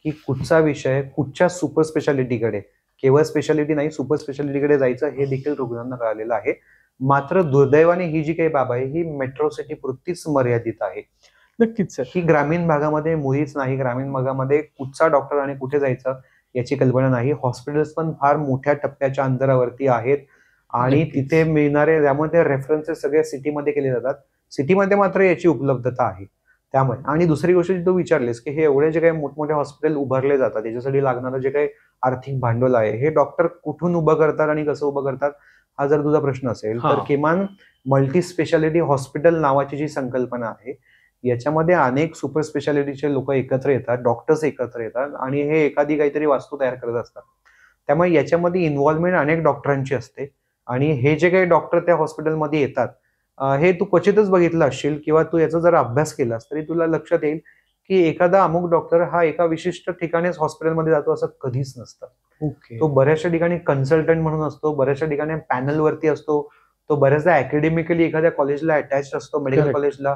की कुठचा विषय कुठच्या सुपर स्पेशालिटीकडे, केवळ स्पेशालिटी नाही सुपर स्पेशालिटीकडे जायचं हे देखील रुग्णांना कळालेलं आहे. मात्र दुर्दैवाने ही जी काही बाब आहे ही मेट्रो सिटी पुरतीच मर्यादित आहे. नक्कीच सर. ही ग्रामीण भागामध्ये मुळीच नाही. ग्रामीण भागामध्ये कुठचा डॉक्टर आणि कुठे जायचं याची कल्पना नाही. हॉस्पिटल्स पण फार मोठ्या टप्प्याच्या अंतरावरती आहेत आणि तिथे मिळणारे त्यामुळे रेफरन्सेस सगळे सिटीमध्ये केले जातात. सिटीमध्ये मात्र याची उपलब्धता आहे. त्यामुळे आणि दुसरी गोष्ट जी तू विचारलीस की हे एवढे जे काही मोठमोठे हॉस्पिटल उभारले जातात त्याच्यासाठी लागणारं जे काही आर्थिक भांडवल आहे हे डॉक्टर कुठून उभं करतात आणि कसं उभं करतात हा जर तुझा प्रश्न असेल तर किमान मल्टी स्पेशालिटी हॉस्पिटल नावाची जी संकल्पना आहे याच्यामध्ये अनेक सुपर स्पेशालिटीचे लोक एकत्र येतात, डॉक्टर्स एकत्र येतात आणि हे एखादी काहीतरी वास्तू तयार करत असतात. त्यामुळे याच्यामध्ये इन्व्हॉल्वमेंट अनेक डॉक्टरांची असते आणि हे जे काही डॉक्टर त्या हॉस्पिटलमध्ये येतात हे तू क्वचितच बघितलं असशील किंवा तू याचा जर अभ्यास केलास तरी तुला लक्षात येईल की एखादा अमुक डॉक्टर हा एका विशिष्ट ठिकाणीच हॉस्पिटलमध्ये जातो असं कधीच नसतं. ओके. तो बऱ्याचशा ठिकाणी कन्सल्टंट म्हणून असतो, बऱ्याचशा ठिकाणी पॅनलवरती असतो, तो बऱ्याचदा अकॅडमिकली एखाद्या कॉलेजला अटॅच असतो, मेडिकल कॉलेजला,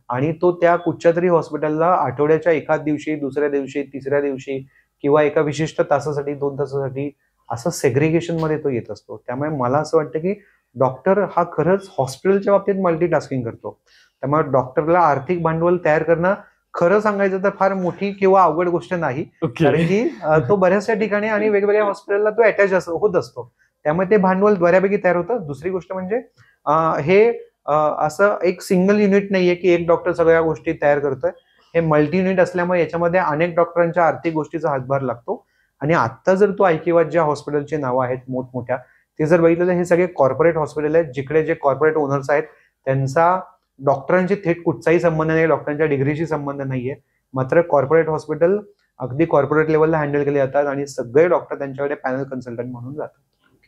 आणि तो त्या कुठच्या तरी हॉस्पिटलला आठवड्याच्या एखाद दिवशी, दुसऱ्या दिवशी, तिसऱ्या दिवशी किंवा एका विशिष्ट तासासाठी 2 तासासाठी असं सेग्रिगेशन मध्ये तो येत असतो. त्यामुळे मला असं वाटतं की डॉक्टर हा खरंच हॉस्पिटलच्या बाबतीत मल्टीटास्किंग करतो. त्यामुळे डॉक्टरला आर्थिक भांडवल तयार करणं खरं सांगायचं तर फार मोठी किंवा अवघड गोष्ट नाही, कारण की तो बऱ्याचशा ठिकाणी आणि वेगवेगळ्या हॉस्पिटलला तो अटॅच होत असतो. त्यामुळे ते भांडवल बऱ्यापैकी तयार होतं. दुसरी गोष्ट म्हणजे हे असं एक सिंगल युनिट नाहीये की एक डॉक्टर सगळ्या गोष्टी तयार करतोय. हे मल्टी युनिट असल्यामुळे याच्यामध्ये अनेक डॉक्टरांच्या आर्थिक गोष्टीचा हातभार लागतो. आणि आता जर तू ऐकिवात ज्या हॉस्पिटलची नावं आहेत मोठमोठ्या ते जर बघितलं तर हे सगळे कॉर्पोरेट हॉस्पिटल आहेत, जिकडे जे कॉर्पोरेट ओनर्स आहेत त्यांचा डॉक्टरांशी थेट कुठचाही संबंध नाही, डॉक्टरांच्या डिग्रीशी संबंध नाहीये. मात्र कॉर्पोरेट हॉस्पिटल अगदी कॉर्पोरेट लेवलला हँडल केले जातात आणि सगळे डॉक्टर त्यांच्याकडे पॅनल कन्सल्टंट म्हणून जातात.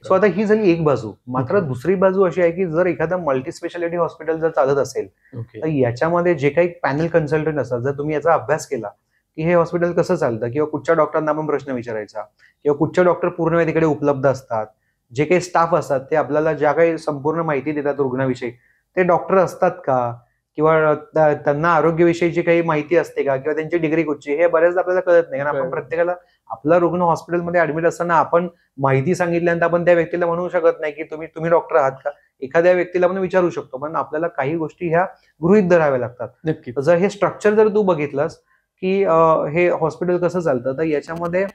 सो आता ही झाली एक बाजू. मात्र दुसरी बाजू अशी आहे की जर एखादं मल्टी स्पेशालिटी हॉस्पिटल जर चालत असेल तर याच्यामध्ये जे काही पॅनल कन्सल्टंट असतात, जर तुम्ही याचा अभ्यास केला की हे हॉस्पिटल कसं चालतं किंवा कुठच्या डॉक्टरांना आपण प्रश्न विचारायचा किंवा कुठच्या डॉक्टर पूर्ण वेळ तिकडे उपलब्ध असतात, जे काही स्टाफ असतात ते आपल्याला ज्या काही संपूर्ण माहिती देतात रुग्णाविषयी ते डॉक्टर असतात का, किंवा त्यांना आरोग्याविषयीची काही माहिती असते का, किंवा त्यांची डिग्री कुठची, हे बऱ्याचदा आपल्याला कळत नाही. कारण आपण प्रत्येकाला आपला रुग्ण हॉस्पिटलमध्ये ऍडमिट असताना आपण माहिती सांगितल्यानंतर आपण त्या व्यक्तीला म्हणू शकत नाही की तुम्ही डॉक्टर आहात का. एखाद्या व्यक्तीला आपण विचारू शकतो, पण आपल्याला काही गोष्टी ह्या गृहीत धराव्या लागतात. नक्की. जर हे स्ट्रक्चर जर तू बघितलंस की हे हॉस्पिटल कसं चालतं तर याच्यामध्ये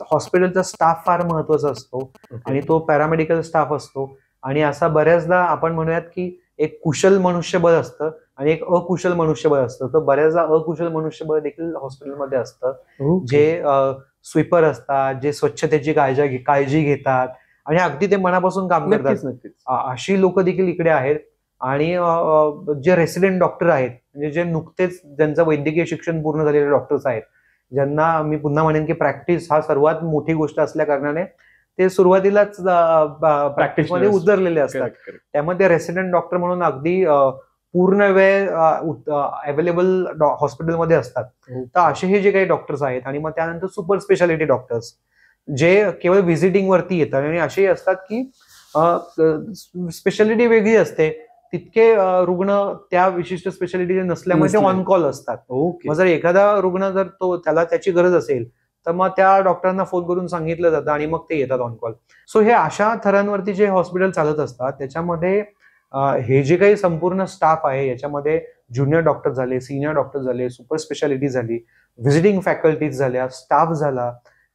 हॉस्पिटलचा स्टाफ फार महत्वाचा असतो आणि तो पॅरामेडिकल स्टाफ असतो आणि असा बऱ्याचदा आपण म्हणूयात की एक कुशल मनुष्यबळ असतं आणि एक अकुशल मनुष्यबळ असतं. तर बऱ्याचदा अकुशल मनुष्यबळ देखील हॉस्पिटलमध्ये असतं. जे स्वीपर असतात, जे स्वच्छतेची काळजी घेतात आणि अगदी ते मनापासून काम करतात. नक्कीच नक्कीच. अशी लोक देखील इकडे आहेत. आणि जे रेसिडेंट डॉक्टर आहेत, म्हणजे जे नुकतेच ज्यांचं वैद्यकीय शिक्षण पूर्ण झालेले डॉक्टर्स आहेत, ज्यांना मी पुन्हा म्हणेन की प्रॅक्टिस हा सर्वात मोठी गोष्ट असल्या कारणाने ते सुरुवातीलाच प्रॅक्टिसमध्ये उतरलेले असतात. Correct, correct. त्यामध्ये रेसिडेंट डॉक्टर म्हणून अगदी पूर्ण वेळ अवेलेबल हॉस्पिटलमध्ये असतात. तर असे हे जे काही डॉक्टर्स आहेत आणि मग त्यानंतर सुपर स्पेशालिटी डॉक्टर्स जे केवळ व्हिजिटिंग वरती येतात आणि असेही असतात की स्पेशालिटी वेगळी असते, तितके रुग्ण त्या विशिष्ट स्पेशालिटी नसल्यामुळे ते नसले. ऑन कॉल असतात. ओके. मग जर एखादा रुग्ण जर त्याला त्याची गरज असेल तर मग त्या डॉक्टरांना फोन करून सांगितलं जातं आणि मग ते येतात ऑन कॉल. सो हे अशा थरांवरती जे हॉस्पिटल चालत असतात त्याच्यामध्ये हे जे काही संपूर्ण स्टाफ आहे याच्यामध्ये ज्युनियर डॉक्टर झाले, सिनियर डॉक्टर झाले, सुपर स्पेशालिटी झाली, व्हिजिटिंग फॅकल्टीज झाल्या, स्टाफ झाला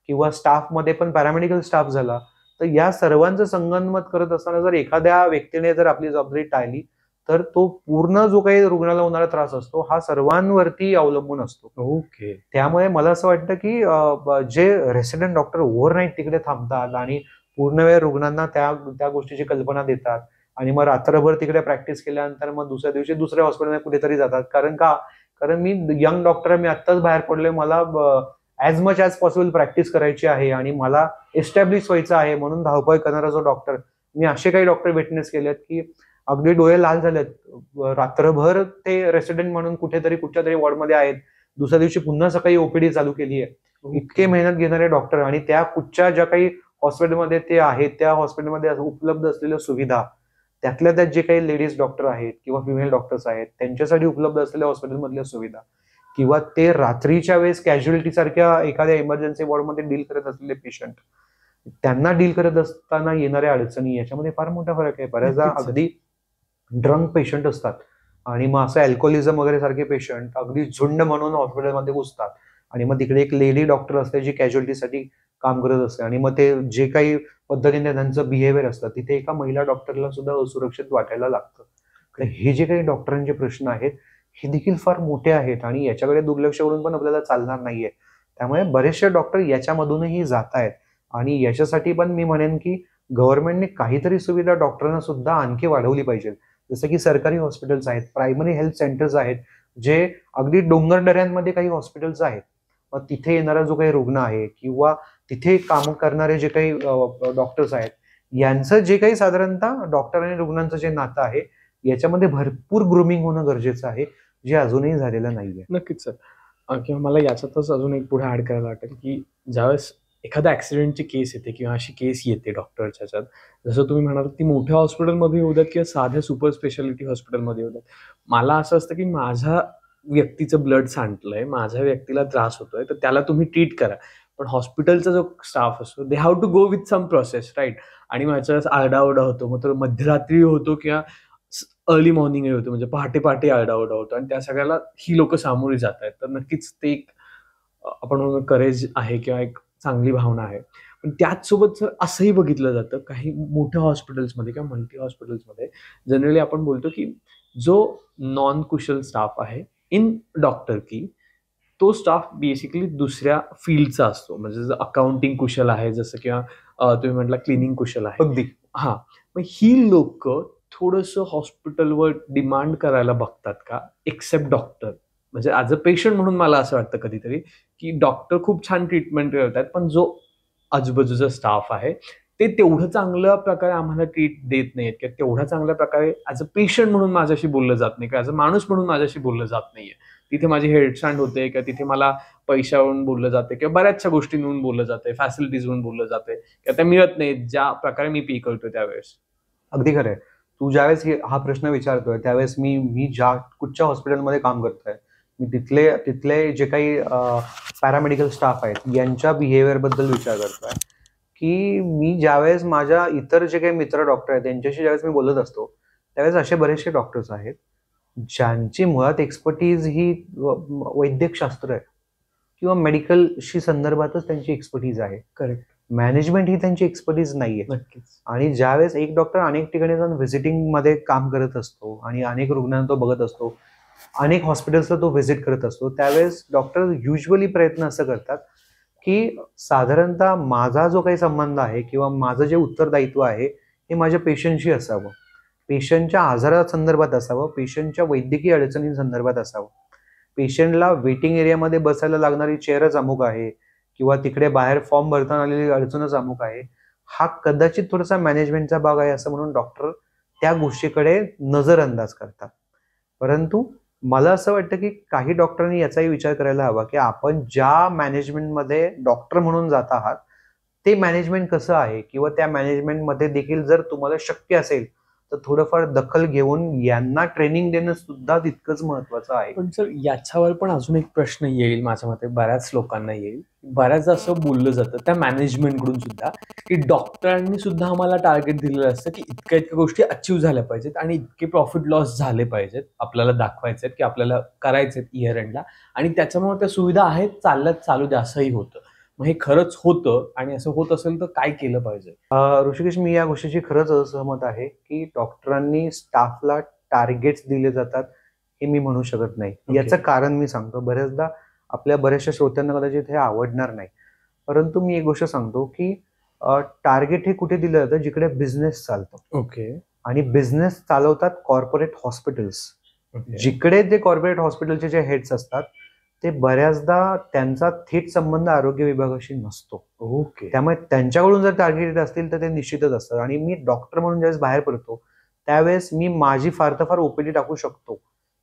किंवा स्टाफमध्ये पण पॅरामेडिकल स्टाफ झाला. तर या सर्वांचं संगनमत करत असताना जर एखाद्या व्यक्तीने जर आपली जबाबदारी टाळली तर तो पूर्ण जो काही रुग्णाला होणारा त्रास असतो हा सर्वांवरती अवलंबून असतो. ओके. त्यामुळे मला असं वाटतं की जे रेसिडेंट डॉक्टर ओव्हरनाईट तिकडे थांबतात आणि पूर्ण वेळ रुग्णांना त्या गोष्टीची कल्पना देतात आणि मग रात्रभर तिकडे प्रॅक्टिस केल्यानंतर मग दुसऱ्या दिवशी दुसऱ्या हॉस्पिटलमध्ये कुठेतरी जातात. कारण मी यंग डॉक्टर, मी आत्ताच बाहेर पडलोय, मला as much as possible practice करायची आहे आणि मला एस्टॅब्लिश व्हायचं आहे म्हणून धावपळ करणारा जो डॉक्टर, मी असे काही डॉक्टर विटनेस केलेत की अगदी डोळे लाल झालेत. रात्रभर ते रेसिडेंट म्हणून कुठच्या तरी वॉर्डमध्ये आहेत, दुसऱ्या दिवशी पुन्हा सकाळी ओपीडी चालू केली आहे. इतके मेहनत घेणारे डॉक्टर आणि त्या कुठच्या ज्या काही हॉस्पिटलमध्ये ते आहेत त्या हॉस्पिटलमध्ये उपलब्ध असलेल्या सुविधा, त्यातल्या त्यात जे काही लेडीज डॉक्टर आहेत किंवा फिमेल डॉक्टर्स आहेत त्यांच्यासाठी उपलब्ध असलेल्या हॉस्पिटलमधल्या सुविधा किंवा ते रात्रीच्या वेळेस कॅज्युअलिटी सारख्या एखाद्या इमर्जन्सी वॉर्डमध्ये डील करत असलेले पेशंट, त्यांना डील करत असताना येणाऱ्या अडचणी, याच्यामध्ये फार मोठा फरक आहे. बऱ्याचदा अगदी ड्रंक पेशंट असतात आणि मग असं अल्कोहोलिझम वगैरे सारखे पेशंट अगदी झुंड म्हणून हॉस्पिटलमध्ये घुसतात आणि मग तिकडे एक लेडी डॉक्टर असते जी कॅज्युअलिटीसाठी काम करत असते आणि मग ते जे काही पद्धतीने त्यांचं बिहेवियर असतं तिथे एका महिला डॉक्टरला सुद्धा असुरक्षित वाटायला लागतं. तर हे जे काही डॉक्टरांचे प्रश्न आहेत हे देखील फार मोठे आहेत आणि याच्याकडे दुर्लक्ष करून पण आपल्याला चालणार नाहीये. त्यामुळे बरेचसे डॉक्टर याच्यामधूनही जात आहेत आणि याच्यासाठी पण मी म्हणेन की गव्हर्नमेंटने काहीतरी सुविधा डॉक्टरांना सुद्धा आणखी वाढवली पाहिजे. जसं की सरकारी हॉस्पिटल्स आहेत, प्रायमरी हेल्थ सेंटर्स आहेत, जे अगदी डोंगरदऱ्यांमध्ये काही हॉस्पिटल्स आहेत. मग तिथे येणारा जो काही रुग्ण आहे किंवा तिथे काम करणारे जे काही डॉक्टर्स आहेत, यांचं जे काही साधारणतः डॉक्टर आणि रुग्णांचं जे नातं आहे याच्यामध्ये भरपूर ग्रूमिंग होणं गरजेचं आहे, जे अजूनही झालेलं नाहीये. नक्कीच सर. किंवा मला याच्यातच अजून एक पुढे ऍड करायला वाटेल की ज्यावेळेस एखाद्या ऍक्सिडेंटची केस येते किंवा अशी केस येते डॉक्टरच्या ह्याच्यात, जसं तुम्ही म्हणाल ती मोठ्या हॉस्पिटलमध्ये होऊ द्यात किंवा साध्या सुपर स्पेशालिटी हॉस्पिटलमध्ये होऊ द्यात, मला असं असतं की माझ्या व्यक्तीचं ब्लड सांडलंय, माझ्या व्यक्तीला त्रास होतोय, तर त्याला तुम्ही ट्रीट करा. पण हॉस्पिटलचा जो स्टाफ असतो they have to go with some process, right? आणि माझ्या वेळेस आरडाओरडा होतो, मग तो मध्यरात्री होतो किंवा अर्ली मॉर्निंग होतो, म्हणजे पहाटे पहाटे आरडाओरडा होतो आणि त्या सगळ्याला ही लोक सामोरी जात आहेत. तर नक्कीच ते एक आपण करेज आहे किंवा एक चांगली भावना आहे. पण त्याचसोबत जर असंही बघितलं जातं काही मोठ्या हॉस्पिटल्समध्ये किंवा मल्टी हॉस्पिटल्समध्ये जनरली आपण बोलतो की जो नॉन कुशल स्टाफ आहे इन डॉक्टर की तो स्टाफ बेसिकली दुसऱ्या फील्डचा असतो. म्हणजे जर अकाउंटिंग कुशल आहे जसं किंवा तुम्ही म्हटलं क्लिनिंग कुशल आहे. अगदी. हा, मग ही लोक थोडंसं हॉस्पिटलवर डिमांड करायला बघतात का एक्सेप्ट डॉक्टर? म्हणजे ॲज अ पेशंट म्हणून मला असं वाटतं कधीतरी की डॉक्टर खूप छान ट्रीटमेंट करतात, पण जो आजूबाजूचा स्टाफ आहे ते तेवढं चांगल्या प्रकारे आम्हाला ट्रीट देत नाहीत किंवा तेवढ्या चांगल्या प्रकारे ॲज अ पेशंट म्हणून माझ्याशी बोललं जात नाही किंवा ॲज अ माणूस म्हणून माझ्याशी बोललं जात नाहीये. तिथे माझी हेडस्टँड होते किंवा तिथे मला पैशावरून बोललं जाते किंवा बऱ्याचशा गोष्टींवरून बोललं जाते, फॅसिलिटीजवरून बोललं जाते किंवा त्या मिळत नाहीत ज्या प्रकारे मी पे करतोय त्यावेळेस. अगदी खरंय. तू ज्यावेळेस हा प्रश्न विचारतोय त्यावेळेस मी ज्या कुठच्या हॉस्पिटलमध्ये काम करतोय, मी तिथले जे काही पॅरामेडिकल स्टाफ आहेत यांच्या बिहेवियर बद्दल विचार करतोय की मी ज्यावेळेस माझ्या इतर जे काही मित्र डॉक्टर आहेत त्यांच्याशी ज्यावेळेस मी बोलत असतो त्यावेळेस असे बरेचसे डॉक्टर्स आहेत ज्यांची मुळात एक्सपर्टीज ही वैद्यकशास्त्र आहे किंवा मेडिकलशी संदर्भातच त्यांची एक्सपर्टीज आहे. करेक्ट. मॅनेजमेंट ही त्यांची एक्सपर्टीज नाहीये. नक्कीच. आणि ज्यावेळेस एक डॉक्टर अनेक ठिकाणी जाऊन व्हिजिटिंग मध्ये काम करत असतो आणि अनेक रुग्णांना तो बघत असतो अनेक हॉस्पिटल्सला तो व्हिजिट करत असतो, त्यावेळेस डॉक्टर युजली प्रयत्न असं करतात की साधारणतः माझा जो काही संबंध आहे किंवा माझं जे उत्तरदायित्व आहे हे माझ्या पेशंटशी असावं, पेशंटच्या आजारासंदर्भात असावं, पेशंटच्या वैद्यकीय अडचणींसंदर्भात असावं. पेशंटला वेटिंग एरियामध्ये बसायला लागणारी चेअरच अमुक आहे किंवा तिकडे बाहेर फॉर्म भरताना आलेली अडचणच अमुक आहे, हा कदाचित थोडासा मॅनेजमेंटचा भाग आहे असं म्हणून डॉक्टर त्या गोष्टीकडे नजरअंदाज करतात. परंतु मला असं वाटतं की काही डॉक्टरांनी याचाही विचार करायला हवा की आपण ज्या मॅनेजमेंटमध्ये डॉक्टर म्हणून जात आहात ते मॅनेजमेंट कसं आहे, किंवा त्या मॅनेजमेंटमध्ये देखील जर तुम्हाला शक्य असेल तर थोडंफार दखल घेऊन यांना ट्रेनिंग देणं सुद्धा तितकंच महत्वाचं आहे. पण सर याच्यावर पण अजून एक प्रश्न येईल माझ्या मते, बऱ्याच लोकांना येईल. बऱ्याचदा असं बोललं जातं त्या मॅनेजमेंटकडून सुद्धा की डॉक्टरांनी सुद्धा आम्हाला टार्गेट दिलेलं असतं की इतक्या इतक्या गोष्टी अचीव्ह झाल्या पाहिजेत आणि इतके प्रॉफिट लॉस झाले पाहिजेत, आपल्याला दाखवायचे आहेत की आपल्याला करायचे इयर एंडला, आणि त्याच्यामुळे त्या सुविधा आहेत, चालल्यात, चालू द्या असंही होतं. मग हे खरंच होतं आणि असं होत असेल तर काय केलं पाहिजे? ऋषिकेश, मी या गोष्टीची खरंच असहमत आहे की डॉक्टरांनी स्टाफला टार्गेट्स दिले जातात हे मी म्हणू शकत नाही. Okay. याचं कारण मी सांगतो. बऱ्याचदा आपल्या बऱ्याचशा श्रोत्यांना कदाचित हे आवडणार नाही, परंतु मी एक गोष्ट सांगतो की टार्गेट हे कुठे दिलं जातं, जिकडे बिझनेस चालतो. ओके. आणि बिझनेस चालवतात कॉर्पोरेट हॉस्पिटल्स. जिकडे ते कॉर्पोरेट हॉस्पिटलचे जे हेड्स असतात ते बऱ्याचदा त्यांचा थेट संबंध आरोग्य विभागाशी नसतो. ओके. त्यामुळे त्यांच्याकडून जर टार्गेट येत असतील तर ते निश्चितच असतात. आणि मी डॉक्टर म्हणून ज्यावेळेस बाहेर पडतो त्यावेळेस मी माझी फार तर फार ओपीडी टाकू शकतो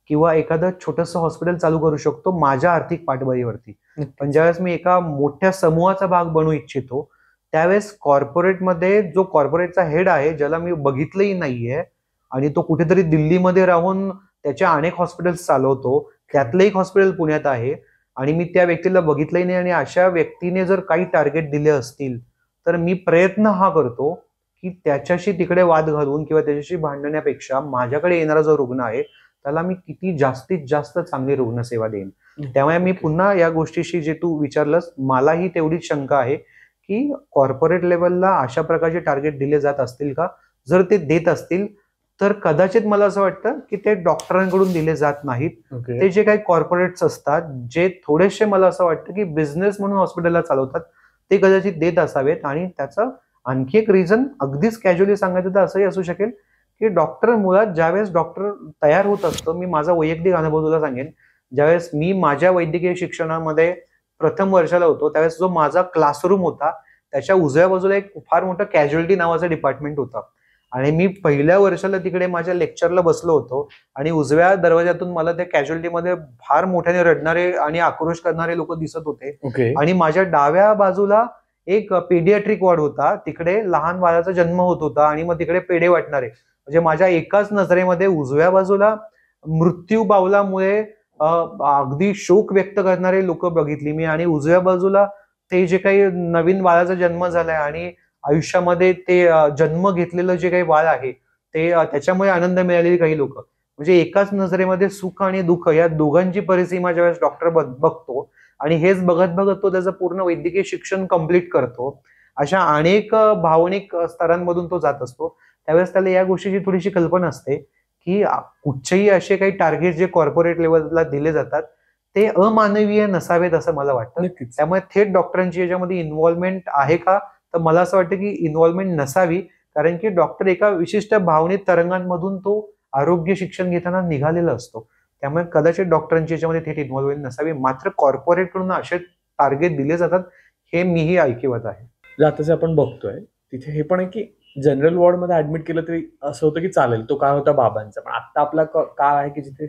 किंवा एखादं छोटंसं हॉस्पिटल चालू करू शकतो माझ्या आर्थिक पाठबळीवरती. पण ज्यावेळेस मी एका मोठ्या समूहाचा भाग बनू इच्छितो त्यावेळेस कॉर्पोरेटमध्ये जो कॉर्पोरेटचा हेड आहे, ज्याला मी बघितलंही नाहीये आणि तो कुठेतरी दिल्लीमध्ये राहून त्याच्या अनेक हॉस्पिटल्स चालवतो, त्यातलं एक हॉस्पिटल पुण्यात आहे आणि मी त्या व्यक्तीला बघितलंही नाही, आणि अशा व्यक्तीने जर काही टार्गेट दिले असतील तर मी प्रयत्न हा करतो की त्याच्याशी तिकडे वाद घालून किंवा त्याच्याशी भांडण्यापेक्षा माझ्याकडे येणारा जो रुग्ण आहे त्याला मी किती जास्तीत जास्त चांगली रुग्णसेवा देईन. त्यामुळे मी पुन्हा या गोष्टीशी जे तू विचारलंस, मलाही तेवढीच शंका आहे की कॉर्पोरेट लेवलला अशा प्रकारचे टार्गेट दिले जात असतील का. जर ते देत असतील तर कदाचित मला असं वाटतं की ते डॉक्टरांकडून दिले जात नाहीत. ओके. ते जे काही कॉर्पोरेट्स असतात जे थोडेसे मला असं वाटतं की बिझनेस म्हणून हॉस्पिटलला चालवतात ते कदाचित देत असावेत. आणि त्याचं आणखी एक रिझन अगदीच कॅज्युअली सांगायचं तर असंही असू शकेल की डॉक्टर मुळात ज्यावेळेस डॉक्टर तयार होत असतो, मी माझा वैयक्तिक अनुभव तुला सांगेन, ज्यावेळेस मी माझ्या वैद्यकीय शिक्षणामध्ये प्रथम वर्षाला होतो त्यावेळेस जो माझा क्लासरूम होता त्याच्या उजव्या बाजूला एक फार मोठं कॅज्युअलिटी नावाचं डिपार्टमेंट होतं. आणि मी पहिल्या वर्षाला तिकडे माझ्या लेक्चरला बसलो होतो आणि उजव्या दरवाजातून मला त्या कॅज्युअलिटीमध्ये फार मोठ्याने रडणारे आणि आक्रोश करणारे लोक दिसत होते. ओके. आणि माझ्या डाव्या बाजूला एक पेडियाट्रिक वॉर्ड होता, तिकडे लहान बाळाचा जन्म होत होता आणि मग तिकडे पेढे वाटणारे. म्हणजे माझ्या एकाच नजरेमध्ये उजव्या बाजूला मृत्यू पावलामुळे अगदी शोक व्यक्त करणारे लोक बघितली मी, आणि उजव्या बाजूला ते जे काही नवीन बाळाचा जन्म झालाय आणि आयुष्यामध्ये ते जन्म घेतलेलं जे काही बाळ आहे ते त्याच्यामुळे आनंद मिळालेली काही लोक. म्हणजे एकाच नजरेमध्ये सुख आणि दुःख या दोघांची परिसीमा ज्यावेळेस डॉक्टर बघतो आणि हेच बघत बघत तो त्याचं पूर्ण वैद्यकीय शिक्षण कम्प्लीट करतो, अशा अनेक भावनिक स्तरांमधून तो जात असतो, त्यावेळेस त्याला या गोष्टीची थोडीशी कल्पना असते की कुठचेही असे काही टार्गेट जे कॉर्पोरेट लेवलला दिले जातात ते अमानवीय नसावेत असं मला वाटतं. नक्कीच. त्यामुळे थेट डॉक्टरांची याच्यामध्ये इन्व्हॉल्वमेंट आहे का, तर मला असं वाटतं की इन्व्हॉल्वमेंट नसावी, कारण की डॉक्टर एका विशिष्ट भावनिक तरंगांमधून तो आरोग्य शिक्षण घेताना निघालेला असतो. त्यामुळे कदाचित डॉक्टरांची याच्यामध्ये थेट इन्व्हॉल्वमेंट नसावी. मात्र कॉर्पोरेटकडून असे टार्गेट दिले जातात हे मीही ऐकिवत आहे. आता जे आपण बघतोय तिथे हे पण आहे की जनरल वॉर्डमध्ये ऍडमिट केलं तरी असं होतं की चालेल, तो काळ होता बाबांचा. पण आता आपला काळ आहे की जिथे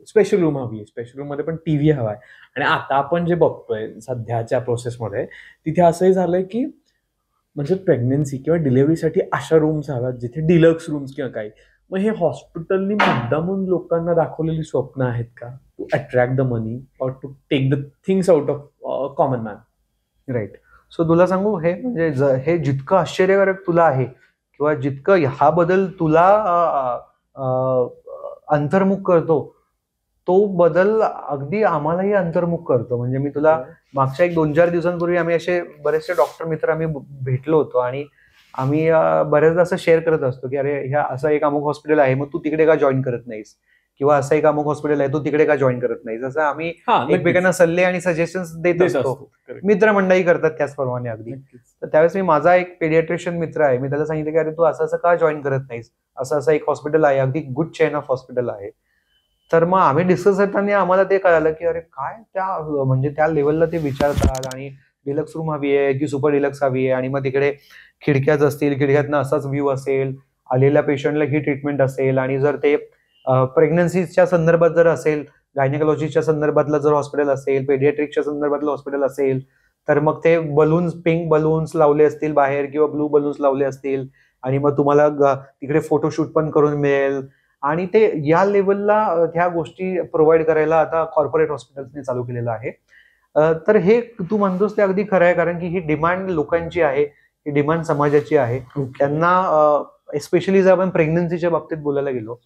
स्पेशल रूम हवी आहे, स्पेशल रूम मध्ये पण टीव्ही हवाय. आणि आता आपण जे बघतोय सध्याच्या प्रोसेसमध्ये तिथे असंही झालंय की म्हणजे प्रेग्नन्सी किंवा डिलिव्हरीसाठी अशा रूम्स हव्यात जिथे डिलक्स रूम्स किंवा काही. मग हे हॉस्पिटलनी मुद्दामून लोकांना दाखवलेली स्वप्न आहेत का, to attract the money or to take the things out of common man? Right. So तुला सांगू, हे म्हणजे हे जितकं आश्चर्यकारक तुला आहे किंवा जितकं हा बदल तुला अंतर्मुख करतो तो बदल अगदी आम्हालाही अंतर्मुख करतो. म्हणजे मी तुला मागच्या 1-2-4 दिवसांपूर्वी आम्ही असे बरेचसे डॉक्टर मित्र आम्ही भेटलो होतो आणि आम्ही बऱ्याचदा असं शेअर करत असतो की अरे ह्या असं एक अमुक हॉस्पिटल आहे, मग तू तिकडे का जॉईन करत नाहीस, किंवा असं एक अमुक हॉस्पिटल आहे, तू तिकडे का जॉईन करत नाही. जसं आम्ही एकमेकांना सल्ले आणि सजेशन्स देत असतो, मित्रमंडळी करतात त्याचप्रमाणे अगदी. तर त्यावेळेस मी माझा एक पेडियाट्रिशियन मित्र आहे, मी त्याला सांगितलं की अरे तू असं असं का जॉईन करत नाहीस, असं असं एक हॉस्पिटल आहे, अगदी गुड चेन ऑफ हॉस्पिटल आहे. तर मग आम्ही डिस्कस करताना आम्हाला ते कळालं की अरे काय त्या म्हणजे त्या लेवलला ते विचारतात आणि डिलक्स रूम हवी आहे की सुपर डिलक्स हवी आहे, आणि मग तिकडे खिडक्याच असतील, खिडक्यातनं असाच व्ह्यू असेल, आलेल्या पेशंटला ही ट्रीटमेंट असेल, आणि जर ते प्रेग्नन्सीच्या संदर्भात जर असेल, गायनेकॉलॉजीच्या संदर्भातलं जर हॉस्पिटल असेल, पेडियाट्रिकच्या संदर्भातलं हॉस्पिटल असेल, तर मग ते बलून्स, पिंक बलून्स लावले असतील बाहेर किंवा ब्लू बलून्स लावले असतील, आणि मग तुम्हाला तिकडे फोटोशूट पण करून मिळेल. आणि ते या लेवलला ह्या गोष्टी प्रोव्हाइड करायला आता कॉर्पोरेट हॉस्पिटल्सने चालू केलेलं आहे. तर हे तू म्हणतोस ते अगदी खरं आहे, कारण की ही डिमांड लोकांची आहे, ही डिमांड समाजाची आहे. त्यांना एस्पेशली जर आपण प्रेग्नन्सीच्या बाबतीत बोलायला गेलो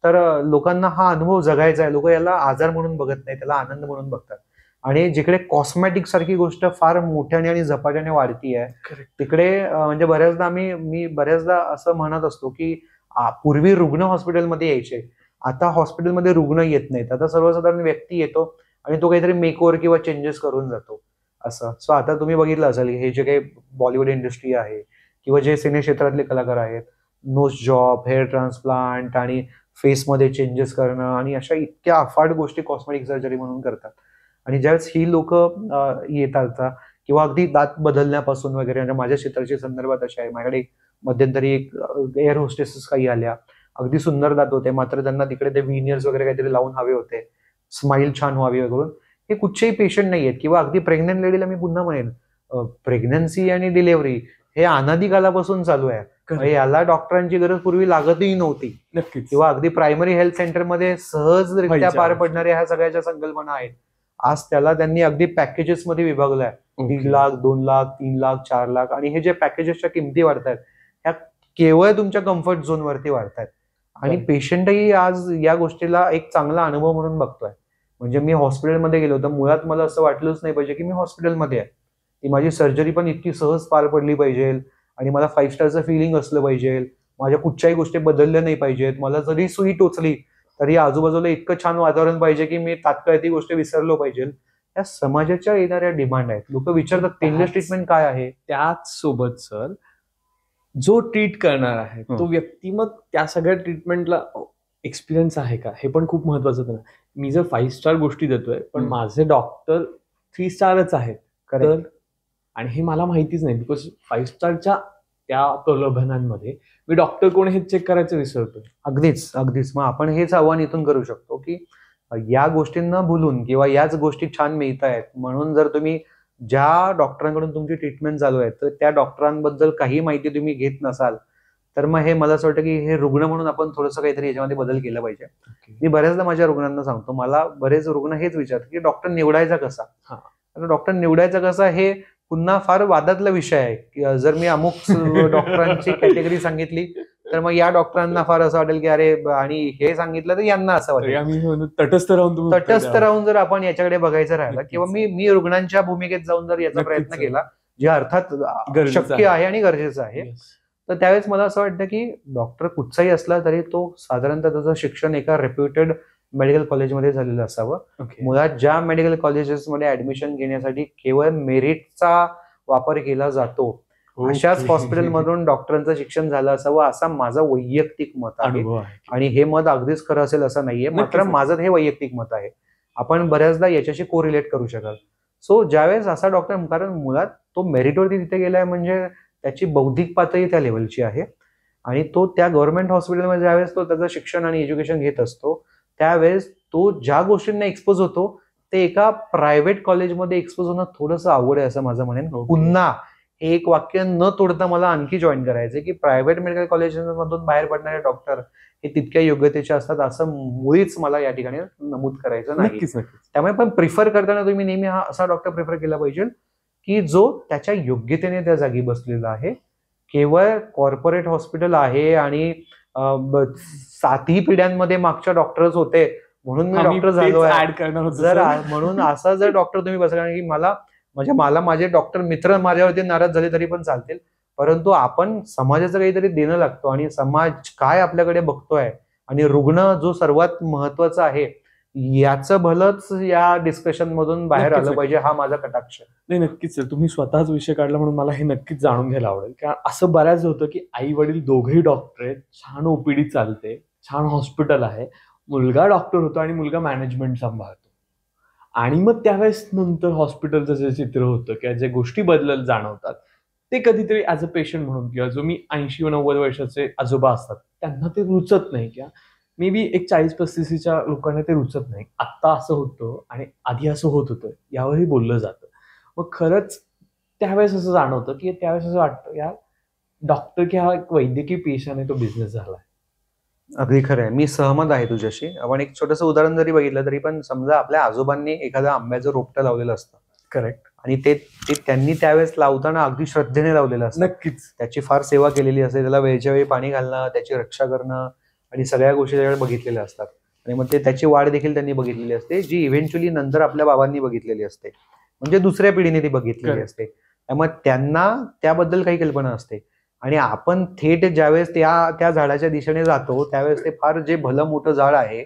तर लोकांना हा अनुभव जगायचा आहे. लोक याला आजार म्हणून बघत नाही, त्याला आनंद म्हणून बघतात. आणि जिकडे कॉस्मॅटिक सारखी गोष्ट फार मोठ्याने आणि झपाट्याने वाढती आहे, तिकडे म्हणजे मी बऱ्याचदा असं म्हणत असतो की पूर्वी रुग्ण हॉस्पिटलमध्ये यायचे, आता हॉस्पिटलमध्ये रुग्ण येत नाहीत. आता सर्वसाधारण व्यक्ती येतो आणि तो काहीतरी मेकओव्हर किंवा चेंजेस करून जातो असं. सो आता तुम्ही बघितलं असेल हे जे काही बॉलिवूड इंडस्ट्री आहे किंवा जे सिने क्षेत्रातले कलाकार आहेत, नोज जॉब, हेअर ट्रान्सप्लांट आणि फेसमध्ये चेंजेस करणं आणि अशा इतक्या अफाट गोष्टी कॉस्मेटिक सर्जरी म्हणून करतात. आणि ज्यावेळेस ही लोक येतात किंवा अगदी दात बदलण्यापासून वगैरे, म्हणजे माझ्या क्षेत्राच्या संदर्भात अशा आहे, माझ्याकडे मध्यंतरी एक एअर होस्टेसेस काही आल्या, अगदी सुंदर दात होते, मात्र त्यांना तिकडे ते व्हिनियर्स वगैरे काहीतरी लावून हवे होते, स्माईल छान व्हावी वगैरे. हे कुठचेही पेशंट नाही आहेत. किंवा अगदी प्रेग्नंट लेडीला मी पुन्हा म्हणेन, प्रेग्नन्सी आणि डिलिव्हरी हे अनादी कालापासून चालू आहे. याला डॉक्टरांची गरज पूर्वी लागतही नव्हती. नक्कीच. किंवा अगदी प्रायमरी हेल्थ सेंटरमध्ये सहजरित्या पार पडणाऱ्या ह्या सगळ्याच्या संकल्पना आहेत. आज त्याला त्यांनी अगदी पॅकेजेस मध्ये विभागलाय. 1.5 लाख, 2 लाख, 3 लाख, 4 लाख, आणि हे जे पॅकेजेसच्या किमती वाढतात ह्या केवळ तुमच्या कम्फर्ट झोन वरती वाढतात. आणि पेशंटही आज या गोष्टीला एक चांगला अनुभव म्हणून बघतोय. म्हणजे मी हॉस्पिटलमध्ये गेलो तर मुळात मला असं वाटलंच नाही पाहिजे की मी हॉस्पिटलमध्ये आहे. ती माझी सर्जरी पण इतकी सहज पार पडली पाहिजे आणि मला 5 स्टारचं फिलिंग असलं पाहिजे, माझ्या कुठच्याही गोष्टी बदलल्या नाही पाहिजेत, मला जरी सुई टोचली तरी आजूबाजूला इतकं छान वातावरण पाहिजे की मी तात्काळ ती गोष्ट विसरलो पाहिजे. या समाजाच्या येणाऱ्या डिमांड आहेत. लोक विचारतात पेनलेस ट्रीटमेंट काय आहे. त्याच सोबत सर, जो ट्रीट करणार आहे तो व्यक्ती मग त्या सगळ्या ट्रीटमेंटला एक्सपिरियन्स आहे का, हे पण खूप महत्वाचं आहे. मी जर 5 स्टार गोष्टी देतोय पण माझे डॉक्टर 3 स्टारच आहेत, तर आणि हे मला माहितीच नाही, बिकॉज 5 स्टारच्या त्या प्रलोभनांमध्ये मी डॉक्टर कोण हे चेक करायचं विसरतोय. अगदीच अगदीच. मग आपण हेच आव्हान इथून करू शकतो की या गोष्टींना भुलून किंवा याच गोष्टी छान मिळत आहेत म्हणून जर तुम्ही ज्या डॉक्टरांकडून तुमची ट्रीटमेंट चालू आहे तर त्या डॉक्टरांबद्दल काही माहिती तुम्ही घेत नसाल तर मग हे मला असं वाटतं की हे रुग्ण म्हणून आपण थोडंसं काहीतरी याच्यामध्ये बदल केला पाहिजे. मी बऱ्याचदा माझ्या रुग्णांना सांगतो, मला बरेच रुग्ण हेच विचारतात की डॉक्टर निवडायचा कसा. आता डॉक्टर निवडायचा कसा हे पुन्हा फार वादातला विषय आहे की जर मी अमुक डॉक्टरांची कॅटेगरी सांगितली तर मग या डॉक्टरांना फार असं वाटेल की अरे, आणि हे सांगितलं तर यांना असं वाटेल. तटस्थ राहून जर आपण याच्याकडे बघायचं राहिलं किंवा मी रुग्णांच्या भूमिकेत जाऊन जर याचा प्रयत्न केला, जे अर्थात शक्य आहे आणि गरजेचं आहे, तर त्यावेळेस मला असं वाटतं की डॉक्टर कुठचाही असला तरी तो साधारणतः त्याचं शिक्षण एका रेप्युटेड मेडिकल कॉलेजमध्ये झालेलं असावं. मुळात ज्या मेडिकल कॉलेजेसमध्ये ऍडमिशन घेण्यासाठी केवळ मेरिटचा वापर केला जातो अशाच हॉस्पिटलमधून डॉक्टरांचं शिक्षण झालं असावं, असा माझा वैयक्तिक मत आहे. आणि हे मत अगदीच खरं असेल असं नाहीये, मात्र माझं हे वैयक्तिक मत आहे. आपण बऱ्याचदा याच्याशी कोरिलेट करू शकाल. सो ज्यावेळेस असा डॉक्टर, कारण मुळात तो मेरिटवरती तिथे गेलाय म्हणजे त्याची बौद्धिक पातळी त्या लेवलची आहे आणि तो त्या गव्हर्नमेंट हॉस्पिटलमध्ये ज्यावेळेस तो त्याचं शिक्षण आणि एज्युकेशन घेत असतो त्यावेळेस तो ज्या गोष्टींना एक्सपोज होतो ते एका प्रायव्हेट कॉलेजमध्ये एक्सपोज होणं थोडंसं अवघड आहे असं माझं म्हणेन. पुन्हा एक वाक्य न तोडता मला आणखी जॉईन करायचंय की प्रायव्हेट मेडिकल कॉलेजमधून बाहेर पडणारे डॉक्टर हे तितक्या योग्यतेचे असतात असं मुळीच मला या ठिकाणी नमूद करायचं नाही. त्यामुळे पण प्रिफर करताना तुम्ही नेहमी हा असा डॉक्टर प्रिफर केला पाहिजे की जो त्याच्या योग्यतेने त्या जागी बसलेला आहे. केवळ कॉर्पोरेट हॉस्पिटल आहे आणि 7ही पिढ्यांमध्ये मागच्या डॉक्टरच होते म्हणून मी डॉक्टर झालो आहे, जर म्हणून असा जर डॉक्टर तुम्ही बसला की मला माझे डॉक्टर मित्र माझ्यावरती नाराज झाले तरी पण चालतील, परंतु आपण समाजाचं काहीतरी देणं लागतो आणि समाज काय आपल्याकडे बघतोय आणि रुग्ण जो सर्वात महत्वाचा आहे याचं भलंच या डिस्कशन मधून बाहेर नक्कीच, आलं पाहिजे, हा माझा कटाक्ष आहे. नाही नक्कीच sir. तुम्ही स्वतःच विषय काढला म्हणून मला हे नक्कीच जाणून घ्यायला आवडेल. कारण असं बऱ्याच होतं की आई वडील दोघेही डॉक्टर आहेत, छान ओपीडी चालते, छान हॉस्पिटल आहे, मुलगा डॉक्टर होतो आणि मुलगा मॅनेजमेंट सांभाळतो. आणि मग त्यावेळेस नंतर हॉस्पिटलचं जे चित्र होतं किंवा जे गोष्टी बदलत जाणवतात ते कधीतरी ॲज अ पेशंट म्हणून किंवा जो मी 80-90 वर्षाचे आजोबा असतात त्यांना ते रुचत नाही किंवा मे बी एक 40-35च्या लोकांना ते रुचत नाही. आत्ता असं होतं आणि आधी असं होत होतं यावरही बोललं जातं. मग खरंच त्यावेळेस असं जाणवतं की त्यावेळेस असं वाटतं या डॉक्टर की हा एक वैद्यकीय पेशा नाही, तो बिझनेस झालाय. अगदी खरं आहे. मी सहमत आहे तुझ्याशी. आपण एक छोटंसं उदाहरण जरी बघितलं तरी पण समजा आपल्या आजोबांनी एखादं आंब्याचं रोपटं लावलेलं असतं करेक्ट. आणि ते ते त्यांनी त्यावेळेस लावताना अगदी श्रद्धेने लावलेलं असतं. नक्कीच. त्याची फार सेवा केलेली असते, त्याला वेळच्या वेळी पाणी घालणं, त्याची रक्षा करणं आणि सगळ्या गोष्टी त्याच्याकडे बघितलेल्या असतात. आणि मग ते त्याची वाढ देखील त्यांनी बघितलेली असते, जी इव्हेंच्युअली नंतर आपल्या बाबांनी बघितलेली असते. म्हणजे दुसऱ्या पिढीने ती बघितलेली Correct. असते. त्यामुळे त्यांना त्याबद्दल काही कल्पना असते. आणि आपण थेट ज्यावेळेस त्या झाडाच्या दिशेने जातो त्यावेळेस ते फार जे भलं मोठं झाड आहे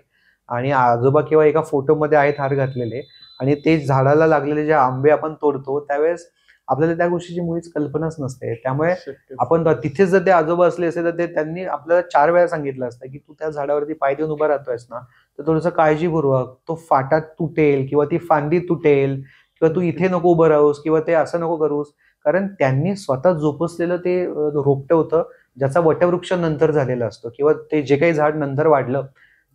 आणि आजोबा किंवा एका फोटोमध्ये आहेत हार घातलेले आणि ते झाडाला लागलेले जे आंबे आपण तोडतो त्यावेळेस आपल्याला त्या गोष्टीची मुळीच कल्पनाच नसते. त्यामुळे शक्यच. आपण तिथेच जर ते आजोबा असले असते तर ते त्यांनी आपल्याला 4 वेळा सांगितलं असतं की तू त्या झाडावरती पाय देऊन उभा राहतोयस ना, तर थोडंसं काळजीपूर्वक तो फाटा तुटेल किंवा ती फांदी तुटेल किंवा तू इथे नको उभं राहूस किंवा ते असं नको करूस. कारण त्यांनी स्वतः जोपासलेलं ते रोपटं होतं, ज्याचा वटवृक्ष नंतर झालेला असतो किंवा ते जे काही झाड नंतर वाढलं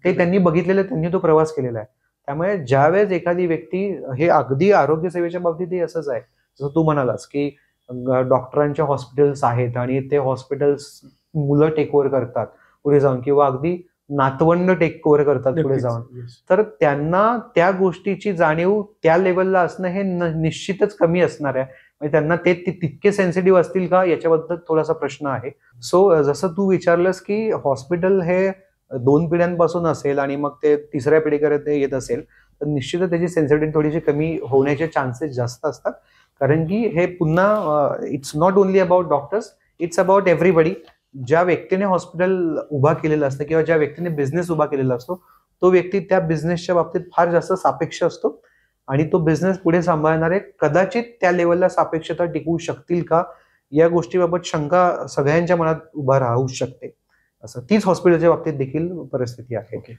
ते त्यांनी बघितलेलं, त्यांनी तो प्रवास केलेला आहे. त्यामुळे ज्यावेळेस एखादी व्यक्ती, हे अगदी आरोग्य सेवेच्या बाबतीतही असंच आहे. जसं तू म्हणालास की डॉक्टरांच्या हॉस्पिटल्स आहेत आणि ते हॉस्पिटल्स मुलं टेक ओव्हर करतात पुढे जाऊन किंवा अगदी नातवंड टेक ओव्हर करतात पुढे नक्कीच. जाऊन. Yes. तर त्यांना त्या गोष्टीची जाणीव त्या लेवलला असणं हे निश्चितच कमी असणार आहे. म्हणजे त्यांना ते तितके सेन्सिटिव्ह असतील का याच्याबद्दल थोडासा प्रश्न आहे. सो जसं तू विचारलंस की हॉस्पिटल हे 2 पिढ्यांपासून असेल आणि मग ते तिसऱ्या पिढीकडे ते येत असेल तर निश्चितच त्याची सेन्सिटिव्हिटी थोडीशी कमी होण्याचे चान्सेस जास्त असतात. कारण की हे पुन्हा it's not only about doctors, it's about everybody. ज्या व्यक्तीने हॉस्पिटल उभा केलेलं असतं किंवा ज्या व्यक्तीने बिझनेस उभा केलेला असतो तो व्यक्ती त्या बिझनेसच्या बाबतीत फार जास्त सापेक्ष असतो आणि तो बिझनेस पुढे सांभाळणारे कदाचित त्या लेवलला सापेक्षता टिकवू शकतील का या गोष्टीबाबत शंका सगळ्यांच्या मनात उभा राहू शकते. असं तीच हॉस्पिटलच्या बाबतीत देखील परिस्थिती आहे. ओके.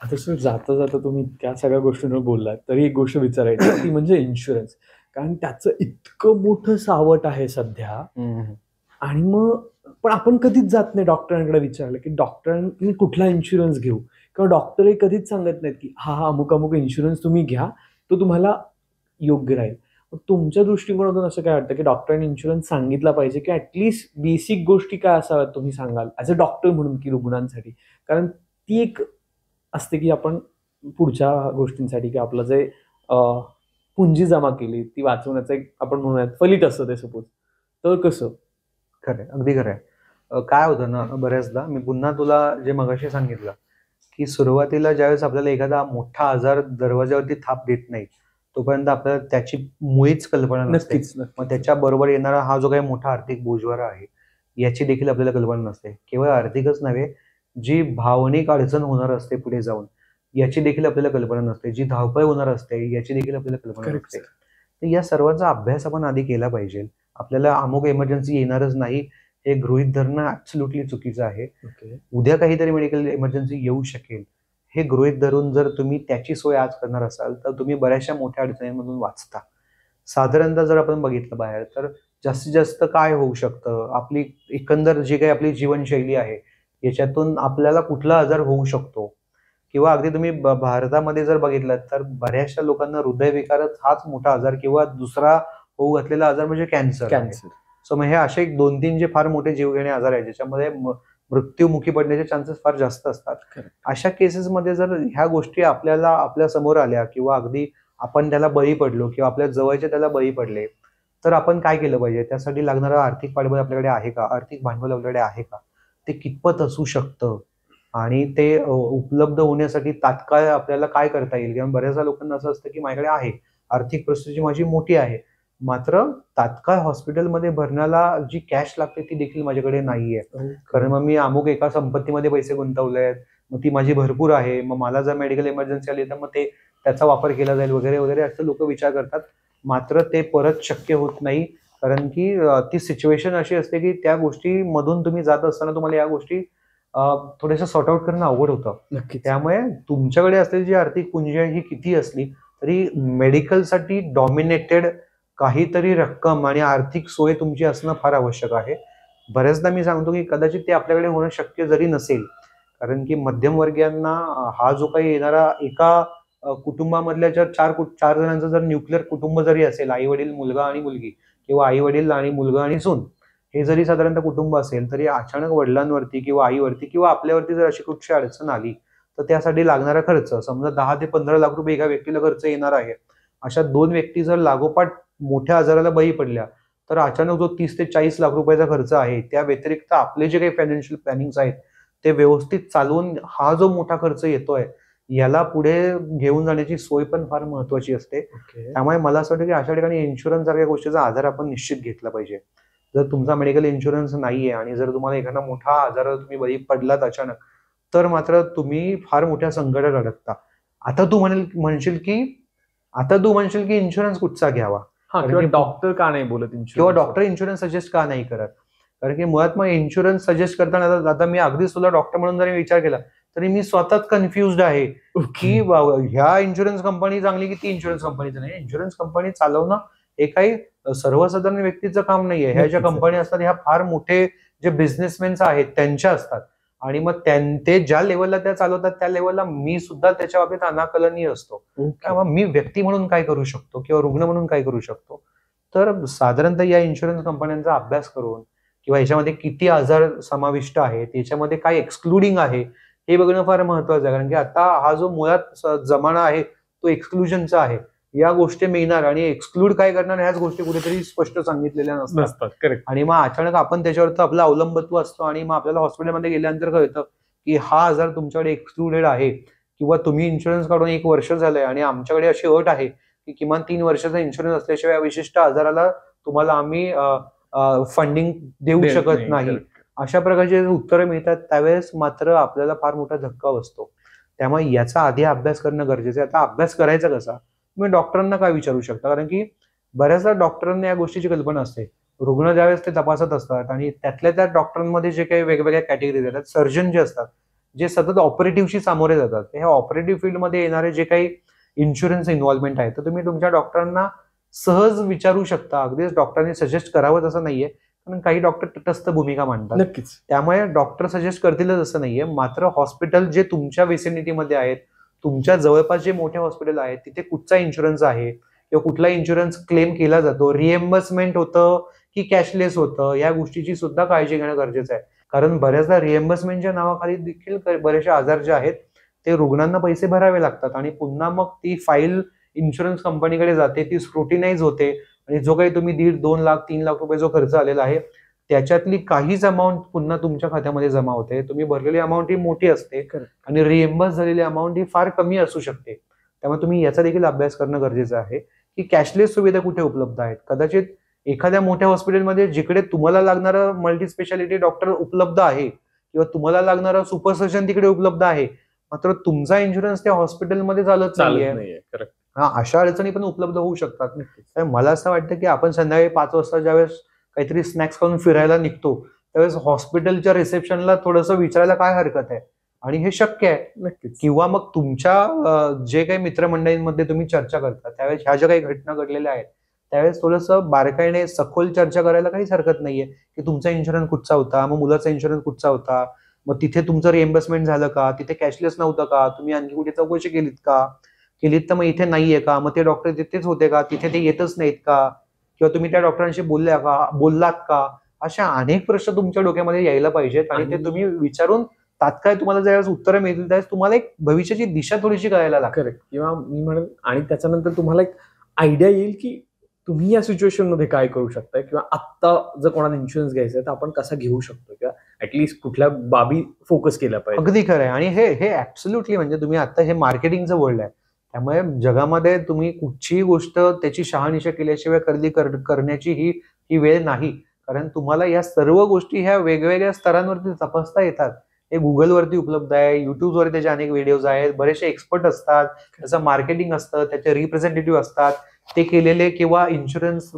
आता सर जाता जाता तुम्ही त्या सगळ्या गोष्टींवर बोललात तरी एक गोष्ट विचारायची ती म्हणजे इन्शुरन्स. कारण त्याचं इतकं मोठं सावट आहे सध्या आणि मग पण आपण कधीच जात नाही डॉक्टरांकडे विचारलं की डॉक्टरांनी कुठला इन्शुरन्स घेऊ किंवा डॉक्टरही कधीच सांगत नाहीत की हा अमुक अमुक इन्शुरन्स तुम्ही घ्या, तो तुम्हाला योग्य राहील. मग तुमच्या दृष्टिकोनातून असं काय वाटतं की डॉक्टरांनी इन्शुरन्स सांगितला पाहिजे की ऍटलिस्ट बेसिक गोष्टी काय असाव्यात तुम्ही सांगाल ॲज अ डॉक्टर म्हणून की रुग्णांसाठी? कारण ती एक असते की आपण पुढच्या गोष्टींसाठी की आपलं जे पुंजी जमा केली ती वाचवण्याचं एक आपण म्हणूयात फलित असतं ते सपोज, तर कसं? खरंय, अगदी खरंय. काय होतं ना बऱ्याचदा, मी पुन्हा तुला जे मगाशी सांगितलं की सुरुवातीला ज्यावेळेस आपल्याला एखादा मोठा आजार दरवाज्यावरती थाप देत नाही तोपर्यंत आपल्याला त्याची मुळीच कल्पना नसते. नक्कीच मग नक्कीच. त्याच्याबरोबर येणारा हा जो काही मोठा आर्थिक बोजवारा आहे याची देखील आपल्याला कल्पना नसते. केवळ आर्थिकच नव्हे, जी भावनिक अडचण होणार असते पुढे जाऊन याची देखील आपल्याला कल्पना नसते, जी धावपळ होणार असते याची देखील आपल्याला कल्पना Correct, नसते. तर या सर्वांचा अभ्यास आपण आधी केला पाहिजे. आपल्याला अमुक इमर्जन्सी येणारच नाही हे गृहीत धरणं ऍब्सोल्युटली चुकीचं आहे. ओके. उद्या काहीतरी मेडिकल इमर्जन्सी येऊ शकेल हे गृहीत धरून जर तुम्ही त्याची सोय आज करणार असाल तर तुम्ही बऱ्याचशा मोठ्या अडचणींमधून वाचता. साधारणतः जर आपण बघितलं बाहेर तर जास्तीत जास्त काय होऊ शकतं, आपली एकंदर जी काही आपली जीवनशैली आहे याच्यातून आपल्याला कुठला आजार होऊ शकतो किंवा अगदी तुम्ही भारतामध्ये जर बघितलं तर बऱ्याचशा लोकांना हृदयविकारच हाच मोठा आजार किंवा दुसरा होऊ घातलेला आजार म्हणजे कॅन्सर. कॅन्सर. सो मग हे असे 2-3 जे फार मोठे जीवघेणे आजार आहेत ज्याच्यामध्ये मृत्यूमुखी पडण्याचे चान्सेस फार जास्त असतात. Correct. अशा केसेसमध्ये जर ह्या गोष्टी आपल्याला आपल्या समोर आल्या किंवा अगदी आपण त्याला बळी पडलो किंवा आपल्या जवळचे त्याला बळी पडले तर आपण काय केलं पाहिजे? त्यासाठी लागणारं आर्थिक पाठबळ आपल्याकडे आहे का? आर्थिक भांडवल आपल्याकडे आहे का? ते कितपत असू शकतं आणि ते उपलब्ध होण्यासाठी तात्काळ आपल्याला काय करता येईल? किंवा बऱ्याचदा लोकांना असं असतं की माझ्याकडे आहे, आर्थिक परिस्थिती माझी मोठी आहे, मात्र तात्काळ हॉस्पिटलमध्ये भरण्याला जी कॅश लागते ती देखील माझ्याकडे नाहीये. कारण मग मी अमुक एका संपत्तीमध्ये पैसे गुंतवले आहेत, मग ती माझी भरपूर आहे, मग मला जर मेडिकल इमर्जन्सी आली तर मग ते त्याचा वापर केला जाईल वगैरे वगैरे असं लोक विचार करतात. मात्र ते परत शक्य होत नाही, कारण की ती सिच्युएशन अशी असते की त्या गोष्टीमधून तुम्ही जात असताना तुम्हाला या गोष्टी थोडंसं सॉर्ट आउट करणं अवघड होतं. नक्कीच. त्यामुळे तुमच्याकडे असलेली जी आर्थिक पुंजी आहे ही किती असली तरी मेडिकलसाठी डॉमिनेटेड काहीतरी रक्कम आणि आर्थिक सोय तुमची असणं फार आवश्यक आहे. बऱ्याचदा मी सांगतो की कदाचित ते आपल्याकडे होणं शक्य जरी नसेल, कारण की मध्यमवर्गीयांना हा जो काही येणारा एका कुटुंबामधल्या जर चार जणांचं जर न्यूक्लिअर कुटुंब जरी असेल, आई वडील मुलगा आणि मुलगी, किंवा आई वडील आणि मुलगा आणि सून, हे जरी साधारणतः कुटुंब असेल तरी अचानक वडिलांवरती किंवा आईवरती किंवा आपल्यावरती जर अशी कुठची अडचण आली तर त्यासाठी लागणारा खर्च समजा 10 ते 15 लाख रुपये एका व्यक्तीला खर्च येणार आहे. अशा 2 व्यक्ती जर लागोपाठ मोठ्या आजाराला बळी पडल्या तर अचानक जो 30 ते 40 लाख रुपयाचा खर्च आहे, त्या व्यतिरिक्त आपले जे काही फायनान्शियल प्लॅनिंग्स आहेत ते व्यवस्थित चालवून हा जो मोठा खर्च येतोय याला पुढे घेऊन जाण्याची सोय पण फार महत्वाची असते. त्यामुळे मला असं वाटतं की अशा ठिकाणी इन्शुरन्स सारख्या गोष्टीचा आधार आपण निश्चित घेतला पाहिजे. जर तुमचा मेडिकल इन्शुरन्स नाहीये आणि जर तुम्हाला एखादा मोठा आजाराला तुम्ही बळी पडलात अचानक, तर मात्र तुम्ही फार मोठ्या संकटात अडकता. आता तू म्हणशील की इन्शुरन्स कुठचा घ्यावा, किंवा डॉक्टर का नाही बोलत किंवा डॉक्टर इन्शुरन्स सजेस्ट का नाही करत. कारण की मुळात मग इन्शुरन्स सजेस्ट करताना आता मी अगदीच तुला डॉक्टर म्हणून जरी विचार केला तरी मी स्वतःच कन्फ्युज्ड आहे की ह्या इन्शुरन्स कंपनी चांगली की ती इन्शुरन्स कंपनी चांगली. इन्शुरन्स कंपनी चालवणं हे काही सर्वसाधारण व्यक्तीचं काम नाहीये. ह्या ज्या कंपनी असतात ह्या फार मोठे जे बिझनेसमॅन्स आहेत त्यांच्या असतात, आणि मग ते ज्या लेवलला त्या चालवतात त्या लेवलला मी सुद्धा त्याच्या बाबतीत अनाकलनीय असतो. त्यामुळे मी व्यक्ती म्हणून काय करू शकतो किंवा रुग्ण म्हणून काय करू शकतो, तर साधारणतः या इन्शुरन्स कंपन्यांचा अभ्यास करून किंवा याच्यामध्ये किती आजार समाविष्ट आहेत, याच्यामध्ये काय एक्सक्लुडिंग आहे हे बघणं फार महत्वाचं आहे. कारण की आता हा जो मुळात जमाना आहे तो एक्सक्लुजनचा आहे. या गोष्टी मिळणार आणि एक्सक्लूड काय करणार ह्याच गोष्टी कुठेतरी स्पष्ट सांगितलेल्या नसतात. करेक्ट. आणि मग अचानक आपण त्याच्यावर आपलं अवलंबत्व असतो आणि मग आपल्याला हॉस्पिटलमध्ये गेल्यानंतर कळतं की हा आजार तुमच्याकडे एक्सक्लुडेड आहे, किंवा तुम्ही इन्शुरन्स काढून 1 वर्ष झालंय आणि आमच्याकडे अशी अट आहे की किमान 3 वर्षाचा इन्शुरन्स असल्याशिवाय या विशिष्ट आजाराला तुम्हाला आम्ही फंडिंग देऊ शकत नाही. अशा प्रकारचे उत्तरं मिळतात त्यावेळेस मात्र आपल्याला फार मोठा धक्का बसतो. त्यामुळे याचा आधी अभ्यास करणं गरजेचं आहे. आता अभ्यास करायचा कसा, तुम्ही डॉक्टरांना काय विचारू शकता, कारण की बऱ्याचदा डॉक्टरांना या गोष्टीची कल्पना असते. रुग्ण ज्यावेळेस ते तपासत असतात आणि त्यातल्या त्या डॉक्टरांमध्ये जे काही वेगवेगळ्या कॅटेगरीज येतात, सर्जन जे असतात जे सतत ऑपरेटिव्हशी सामोरे जातात, ह्या ऑपरेटिव्ह फील्डमध्ये येणारे जे काही इन्शुरन्स इन्व्हॉल्वमेंट आहे तर तुम्ही तुमच्या डॉक्टरांना सहज विचारू शकता. अगदीच डॉक्टरांनी सजेस्ट करावं असं नाहीये, कारण काही डॉक्टर तटस्थ भूमिका मांडतात. नक्कीच. त्यामुळे डॉक्टर सजेस्ट करतीलच असं नाहीये. मात्र हॉस्पिटल जे तुमच्या विसिनिटीमध्ये आहेत, तुमच्या जवळपास जे मोठे हॉस्पिटल आहेत तिथे कुठचा इन्शुरन्स आहे किंवा कुठला इन्शुरन्स क्लेम केला जातो, रिएम्बर्समेंट होतं की कॅशलेस होतं, या गोष्टीची सुद्धा काळजी घेणं गरजेचं आहे. कारण बऱ्याचदा रिएम्बर्समेंटच्या नावाखाली देखील बरेचसे आजार जे आहेत ते रुग्णांना पैसे भरावे लागतात आणि पुन्हा मग ती फाईल इन्शुरन्स कंपनीकडे जाते, ती स्क्रुटिनाइज होते आणि जो काही तुम्ही 1.5, 2 लाख 3 लाख रुपये जो खर्च आलेला आहे त्याच्यातली काहीच अमाऊंट पुन्हा तुमच्या खात्यामध्ये जमा होते. तुम्ही भरलेली अमाऊंट ही मोठी असते आणि रिएम्बर्स झालेली अमाऊंट ही फार कमी असू शकते. त्यामुळे तुम्ही याचा देखील अभ्यास करणं गरजेचं आहे की कॅशलेस सुविधा कुठे उपलब्ध आहेत. कदाचित एखाद्या मोठ्या हॉस्पिटलमध्ये जिकडे तुम्हाला लागणारं मल्टी स्पेशालिटी डॉक्टर उपलब्ध आहे किंवा तुम्हाला लागणारं सुपर सर्जन तिकडे उपलब्ध आहे, मात्र तुमचा इन्शुरन्स त्या हॉस्पिटलमध्ये चालत नाहीये. अशा अडचणी पण उपलब्ध होऊ शकतात. मला असं वाटतं की आपण संध्याकाळी 5 वाजता ज्यावेळेस काहीतरी स्नॅक्स खाऊन फिरायला निघतो त्यावेळेस हॉस्पिटलच्या रिसेप्शनला थोडंसं विचारायला काय हरकत आहे, आणि हे शक्य आहे. नक्कीच. किंवा मग तुमच्या जे काही मित्रमंडळींमध्ये तुम्ही चर्चा करता त्यावेळेस ह्या ज्या काही घटना घडलेल्या आहेत त्यावेळेस थोडंसं बारकाईने सखोल चर्चा करायला काहीच हरकत नाहीये की तुमचा इन्शुरन्स कुठचा होता, मग मुलाचा इन्शुरन्स कुठचा होता, मग तिथे तुमचं रिएम्बर्समेंट झालं का, तिथे कॅशलेस नव्हतं का, तुम्ही आणखी कुठे चौकशी केलीत तर मग इथे नाहीये का, मग ते डॉक्टर तिथेच होते का, तिथे ते येतच नाहीत का, किंवा तुम्ही त्या डॉक्टरांशी बोललात का. अशा अनेक प्रश्न तुमच्या डोक्यामध्ये यायला पाहिजेत आणि ते तुम्ही विचारून तात्काळ तुम्हाला ज्यावेळेस उत्तरं मिळतील त्यावेळेस तुम्हाला एक भविष्याची दिशा थोडीशी कळायला लागते. किंवा मी म्हणेन आणि त्याच्यानंतर तुम्हाला एक आयडिया येईल की तुम्ही या सिच्युएशन मध्ये काय करू शकताय, किंवा आता जर कोणाला इन्शुरन्स घ्यायचा तर आपण कसा घेऊ शकतो, किंवा ऍटलीस्ट कुठल्या बाबी फोकस केल्या पाहिजे. अगदी खरं आहे. आणि हे ऍब्सोल्युटली म्हणजे तुम्ही आता हे मार्केटिंगचं वर्ल्ड आहे, त्यामुळे जगामध्ये तुम्ही कुठचीही गोष्ट त्याची शहानिशा केल्याशिवाय करण्याची ही वेळ नाही. कारण तुम्हाला या सर्व गोष्टी ह्या वेगवेगळ्या स्तरांवरती तपासता येतात हे गुगलवरती उपलब्ध आहे, युट्यूबवर त्याचे अनेक व्हिडिओज आहेत, बरेचसे एक्सपर्ट असतात, त्याचं मार्केटिंग असतं, त्याचे रिप्रेझेंटेटिव्ह असतात, ते केलेले किंवा इन्शुरन्स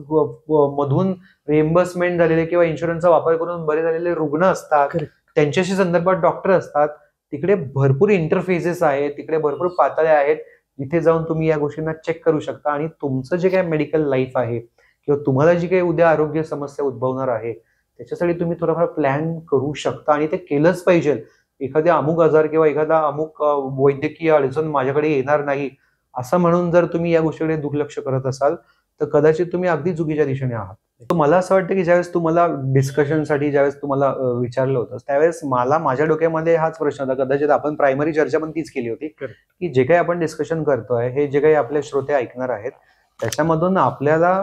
मधून रिएम्बर्समेंट झालेले किंवा इन्शुरन्सचा वापर करून बरे झालेले रुग्ण असतात, त्यांच्याशी संदर्भात डॉक्टर असतात. तिकडे भरपूर इंटरफेसेस आहेत, तिकडे भरपूर पातळ्या आहेत, जिथे जाऊन तुम्ही या गोष्टींना चेक करू शकता आणि तुमचं जे काही मेडिकल लाईफ आहे किंवा तुम्हाला जी काही उद्या आरोग्य समस्या उद्भवणार आहे त्याच्यासाठी तुम्ही थोडाफार प्लॅन करू शकता आणि ते केलंच पाहिजे. एखाद्या अमुक आजार किंवा एखादा अमुक वैद्यकीय अडचण माझ्याकडे येणार नाही असं म्हणून जर तुम्ही या गोष्टीकडे दुर्लक्ष करत असाल तर कदाचित तुम्ही अगदी चुकीच्या दिशेने आहात. तर मला असं वाटतं की ज्यावेळेस तुम्हाला डिस्कशनसाठी ज्यावेळेस तुम्हाला विचारलं होतं त्यावेळेस मला माझ्या डोक्यामध्ये हाच प्रश्न होता. कदाचित आपण प्रायमरी चर्चा पण तीच केली होती की जे काही आपण डिस्कशन करतोय हे जे काही आपले श्रोते ऐकणार आहेत त्याच्यामधून आपल्याला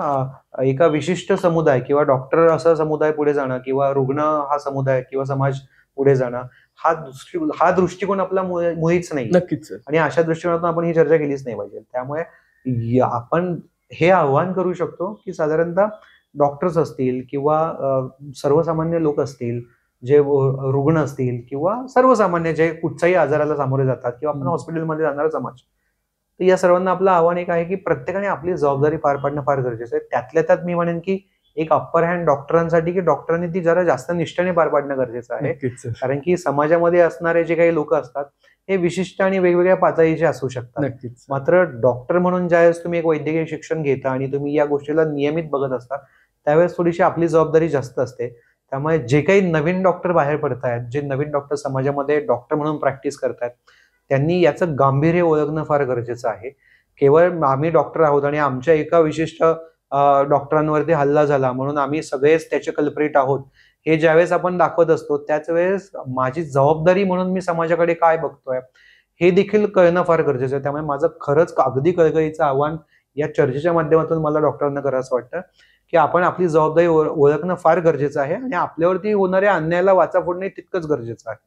एका विशिष्ट समुदाय किंवा डॉक्टर असा समुदाय पुढे जाणं किंवा रुग्ण हा समुदाय किंवा समाज पुढे जाणं हा दृष्टिकोन आपला मुळीच नाही. नक्कीच. आणि अशा दृष्टिकोनातून आपण ही चर्चा केलीच नाही पाहिजे. त्यामुळे आपण हे आव्हान करू शकतो की साधारणतः डॉक्टर्स असतील किंवा सर्वसामान्य लोक असतील, जे रुग्ण असतील किंवा सर्वसामान्य जे कुठच्याही आजाराला सामोरे जातात किंवा आपण हॉस्पिटलमध्ये जाणारा समाज, तर या सर्वांना आपलं आव्हान एक आहे की प्रत्येकाने आपली जबाबदारी पार पाडणं फार गरजेचं आहे. त्यातल्या त्यात मी म्हणेन की एक अप्पर हँड डॉक्टरांसाठी की डॉक्टरांनी ती जरा जास्त निष्ठेने पार पाडणं गरजेचं आहे. कारण की समाजामध्ये असणारे जे काही लोक असतात हे विशिष्ट आणि वेगवेगळ्या पातळीचे असू शकतात. नक्कीच. मात्र डॉक्टर म्हणून ज्यावेळेस तुम्ही एक वैद्यकीय शिक्षण घेता आणि तुम्ही या गोष्टीला नियमित बघत असता त्यावेळेस थोडीशी आपली जबाबदारी जास्त असते. त्यामुळे जे काही नवीन डॉक्टर बाहेर पडतायत, जे नवीन डॉक्टर समाजामध्ये डॉक्टर म्हणून प्रॅक्टिस करतायत, त्यांनी याचं गांभीर्य ओळखणं फार गरजेचं आहे. केवळ आम्ही डॉक्टर आहोत आणि आमच्या एका विशिष्ट डॉक्टरांवरती हल्ला झाला म्हणून आम्ही सगळेच त्याचे कल्प्रिट आहोत हे ज्यावेळेस आपण दाखवत असतो त्याच वेळेस माझी जबाबदारी म्हणून मी समाजाकडे काय बघतोय हे देखील कळणं फार गरजेचं आहे. त्यामुळे माझं खरंच अगदी कळकळीचं आव्हान या चर्चेच्या माध्यमातून मला डॉक्टरांना करावं वाटतं की आपण आपली जबाबदारी ओळखणं फार गरजेचं आहे आणि आपल्यावरती होणाऱ्या अन्यायाला वाचा फोडणे तितकंच गरजेचं आहे.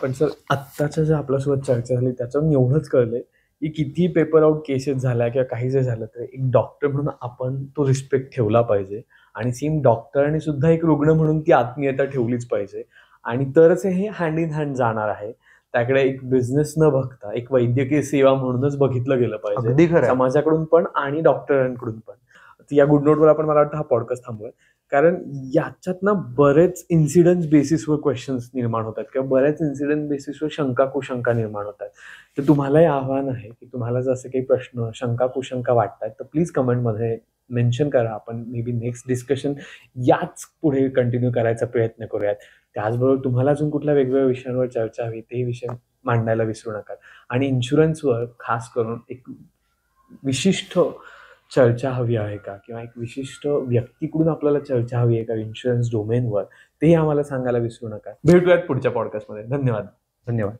पण सर, आत्ताच्या ज्या आपल्यासोबत चर्चा झाली त्याच्यावरून एवढंच कळलंय की किती पेपर आउट केसेस झाल्या किंवा काही जे झालं तर एक डॉक्टर म्हणून आपण तो रिस्पेक्ट ठेवला पाहिजे आणि सेम डॉक्टरांनी सुद्धा एक रुग्ण म्हणून ती आत्मीयता ठेवलीच पाहिजे आणि तरच हे हँड इन हँड जाणार आहे. त्याकडे एक बिझनेस न बघता एक वैद्यकीय सेवा म्हणूनच बघितलं गेलं पाहिजे, समाजाकडून पण आणि डॉक्टरांकडून पण. या गुड नोटवर आपण मला वाटतं हा पॉडकास्ट थांबूया, कारण याच्यात ना बरेच इन्सिडन्स बेसिसवर क्वेश्चन्स निर्माण होतात किंवा बऱ्याच इन्सिडन्स बेसिसवर शंका कुशंका निर्माण होतात. तर तुम्हालाही आव्हान आहे की तुम्हाला जर असे काही प्रश्न शंका कुशंका वाटतात तर प्लीज कमेंटमध्ये मेन्शन करा. आपण मे बी नेक्स्ट डिस्कशन याच पुढे कंटिन्यू करायचा प्रयत्न करूयात. त्याचबरोबर तुम्हाला अजून कुठल्या वेगवेगळ्या विषयांवर चर्चा हवी ते विषय मांडायला विसरू नका. आणि इन्शुरन्सवर खास करून एक विशिष्ट चर्चा हवी आहे का किंवा एक विशिष्ट व्यक्तीकडून आपल्याला चर्चा हवी आहे का इन्शुरन्स डोमेनवर, ते आम्हाला सांगायला विसरू नका. भेटूयात पुढच्या पॉडकास्टमध्ये. धन्यवाद.